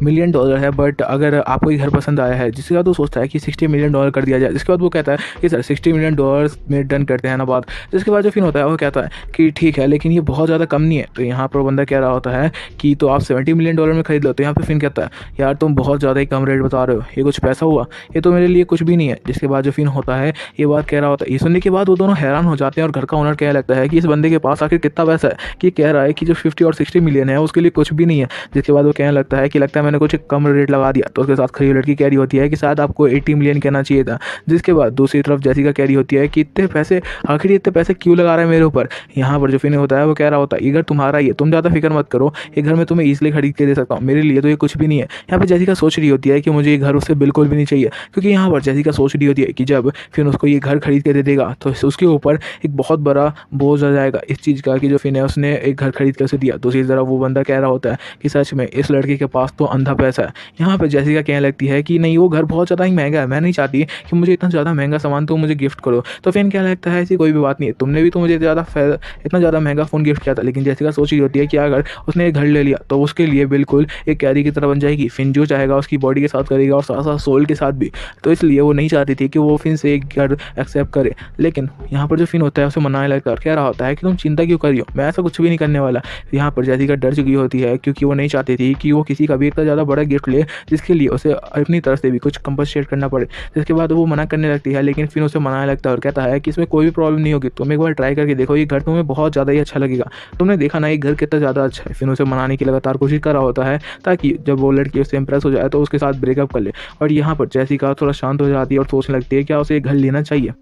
[SPEAKER 1] मिलियन है, बट अगर आपको ये घर पसंद आया है। जिसके बाद वो सोचता है कि $60 मिलियन कर दिया जाए। जिसके बाद वो कहता है कि सर $60 मिलियन में डन करते हैं ना बात। जिसके बाद जो फिन होता है वो कहता है कि ठीक है लेकिन ये बहुत ज़्यादा कम नहीं है। तो यहाँ पर बंदा कह रहा होता है कि तो आप $70 मिलियन में खरीद लो। तो यहाँ पे फिन कहता है यार तुम बहुत ज़्यादा ही कम रेट बता रहे हो, ये कुछ पैसा हुआ, ये तो मेरे लिए कुछ भी नहीं है। जिसके बाद जो फिन होता है ये बात कह रहा होता है। ये सुनने के बाद वो दोनों हैरान हो जाते हैं और घर का ओनर कहने लगता है कि इस बंदे के पास आखिर कितना पैसा है कि कह रहा है कि जो 50 और 60 मिलियन है उसके लिए कुछ भी नहीं है। जिसके बाद वो कहने लगता है कि लगता है मैंने कुछ कम रेट लगा दिया। तो उसके साथ खड़ी लड़की कह रही होती है कि शायद आपको 80 मिलियन कहना चाहिए था। जिसके बाद दूसरी तरफ जेसिका कह रही होती है कि इतने पैसे, आखिर इतने पैसे क्यों लगा रहे हैं मेरे ऊपर। यहाँ पर जो फिन होता है वो कह रहा होता है ये घर तुम्हारा ही है, तुम ज़्यादा फिक्र मत करो, ये घर मैं तुम्हें ईजिली खरीद के दे सकता हूँ, मेरे लिए तो ये कुछ भी नहीं है। यहाँ पर जेसिका सोच रही होती है कि मुझे ये घर उससे बिल्कुल भी नहीं चाहिए, क्योंकि यहाँ पर जेसिका सोच रही होती है कि जब फिन उसको ये घर खरीद के दे देगा तो उसके ऊपर एक बहुत बड़ा बोझ आ जाएगा इस चीज़ का कि जो फिन है उसने एक घर खरीद कर उसे दिया। दूसरी तरफ वो बंदा कह रहा होता है कि सच में इस लड़के के पास तो अंधा पैसा है। यहाँ पर जेसिका कहने लगती है कि नहीं वो घर बहुत ज़्यादा ही महंगा है, मैं नहीं चाहती कि मुझे इतना ज़्यादा महंगा सामान तो मुझे गिफ्ट करो। तो फिर क्या लगता है ऐसी कोई भी बात नहीं है, तुमने भी तो मुझे इतना ज़्यादा महंगा फ़ोन गिफ्ट किया था। लेकिन जेसिका सोच रही होती है कि अगर उसने एक घर ले लिया तो उसके लिए बिल्कुल एक कैरी की तरह बन जाएगी। फिन जो चाहेगा उसकी बॉडी के साथ करेगा और साथ साथ सोल के साथ भी। तो इसलिए वो नहीं चाहती थी कि वो फिन से एक घर एक्सेप्ट करे। लेकिन यहाँ पर जो फिन होता है उसे मनाने लगता है और कह रहा होता है कि तुम चिंता क्यों कर रही हो, मैं ऐसा कुछ भी नहीं करने वाला। यहाँ पर जेसिका डर चुकी होती है क्योंकि वो नहीं चाहती थी कि वो किसी का भी इतना ज़्यादा बड़ा गिफ्ट ले जिसके लिए उसे अपनी तरफ से भी कुछ कंपनसेट करना पड़े। जिसके बाद वो मना करने लगती है, लेकिन फिर उसे मनाने लगता है और कहता है कि इसमें कोई भी प्रॉब्लम नहीं होगी, तुम एक बार ट्राई करके देखो, ये घर तुम्हें बहुत ज़्यादा ही अच्छा लगेगा, तुमने देखा ना ये घर कितना ज़्यादा अच्छा है। फिर उसे मनाने की लगातार कोशिश कर रहा होता है ताकि जब वो लड़की उससे इंप्रेस हो जाए तो उसके साथ ब्रेकअप कर ले। और यहाँ पर जेसिका थोड़ा शांत हो जाती है और सोचने लगती है क्या उसे घर लेना चाहिए।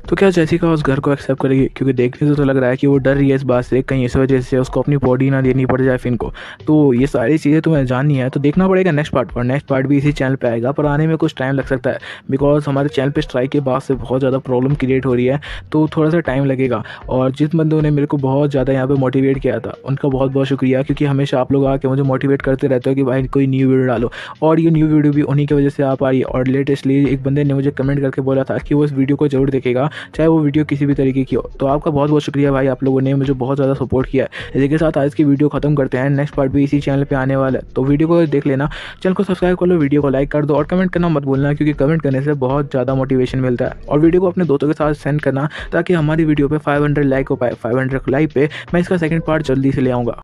[SPEAKER 1] तो क्या जेसिका उस घर को एक्सेप्ट करेगी, क्योंकि देखने से तो लग रहा है कि वो डर रही है इस बात से कहीं इस वजह से उसको अपनी बॉडी ना देनी पड़ जाए फिन को। तो ये सारी चीज़ें तुम्हें जाननी है तो देखना पड़ेगा नेक्स्ट पार्ट। और नेक्स्ट पार्ट भी इसी चैनल पे आएगा, पर आने में कुछ टाइम लग सकता है बिकॉज हमारे चैनल पे स्ट्राइक के बाद से बहुत ज़्यादा प्रॉब्लम क्रिएट हो रही है, तो थोड़ा सा टाइम लगेगा। और जिस बंदों ने मेरे को बहुत ज़्यादा यहाँ पर मोटिवेट किया था उनका बहुत बहुत शुक्रिया, क्योंकि हमेशा आप लोग आके मुझे मोटिवेट करते रहते हो कि भाई कोई न्यू वीडियो डालो। और ये न्यू वीडियो भी उन्हीं की वजह से आ पा रही है। और लेटेस्टली एक बंदे ने मुझे कमेंट करके बोला था कि वो इस वीडियो को जरूर देखेगा, चाहे वो वीडियो किसी भी तरीके की हो। तो आपका बहुत बहुत शुक्रिया भाई, आप लोगों ने मुझे बहुत ज़्यादा सपोर्ट किया है। इसी के साथ आज की वीडियो खत्म करते हैं, नेक्स्ट पार्ट भी इसी चैनल पे आने वाला है। तो वीडियो को देख लेना, चैनल को सब्सक्राइब कर लो, वीडियो को लाइक कर दो और कमेंट करना मत भूलना, क्योंकि कमेंट करने से बहुत ज़्यादा मोटिवेशन मिलता है। और वीडियो को अपने दोस्तों के साथ सेंड करना ताकि हमारी वीडियो पे 500 लाइक हो पाए। 500 लाइक पे मैं इसका सेकंड पार्ट जल्दी से ले आऊँगा।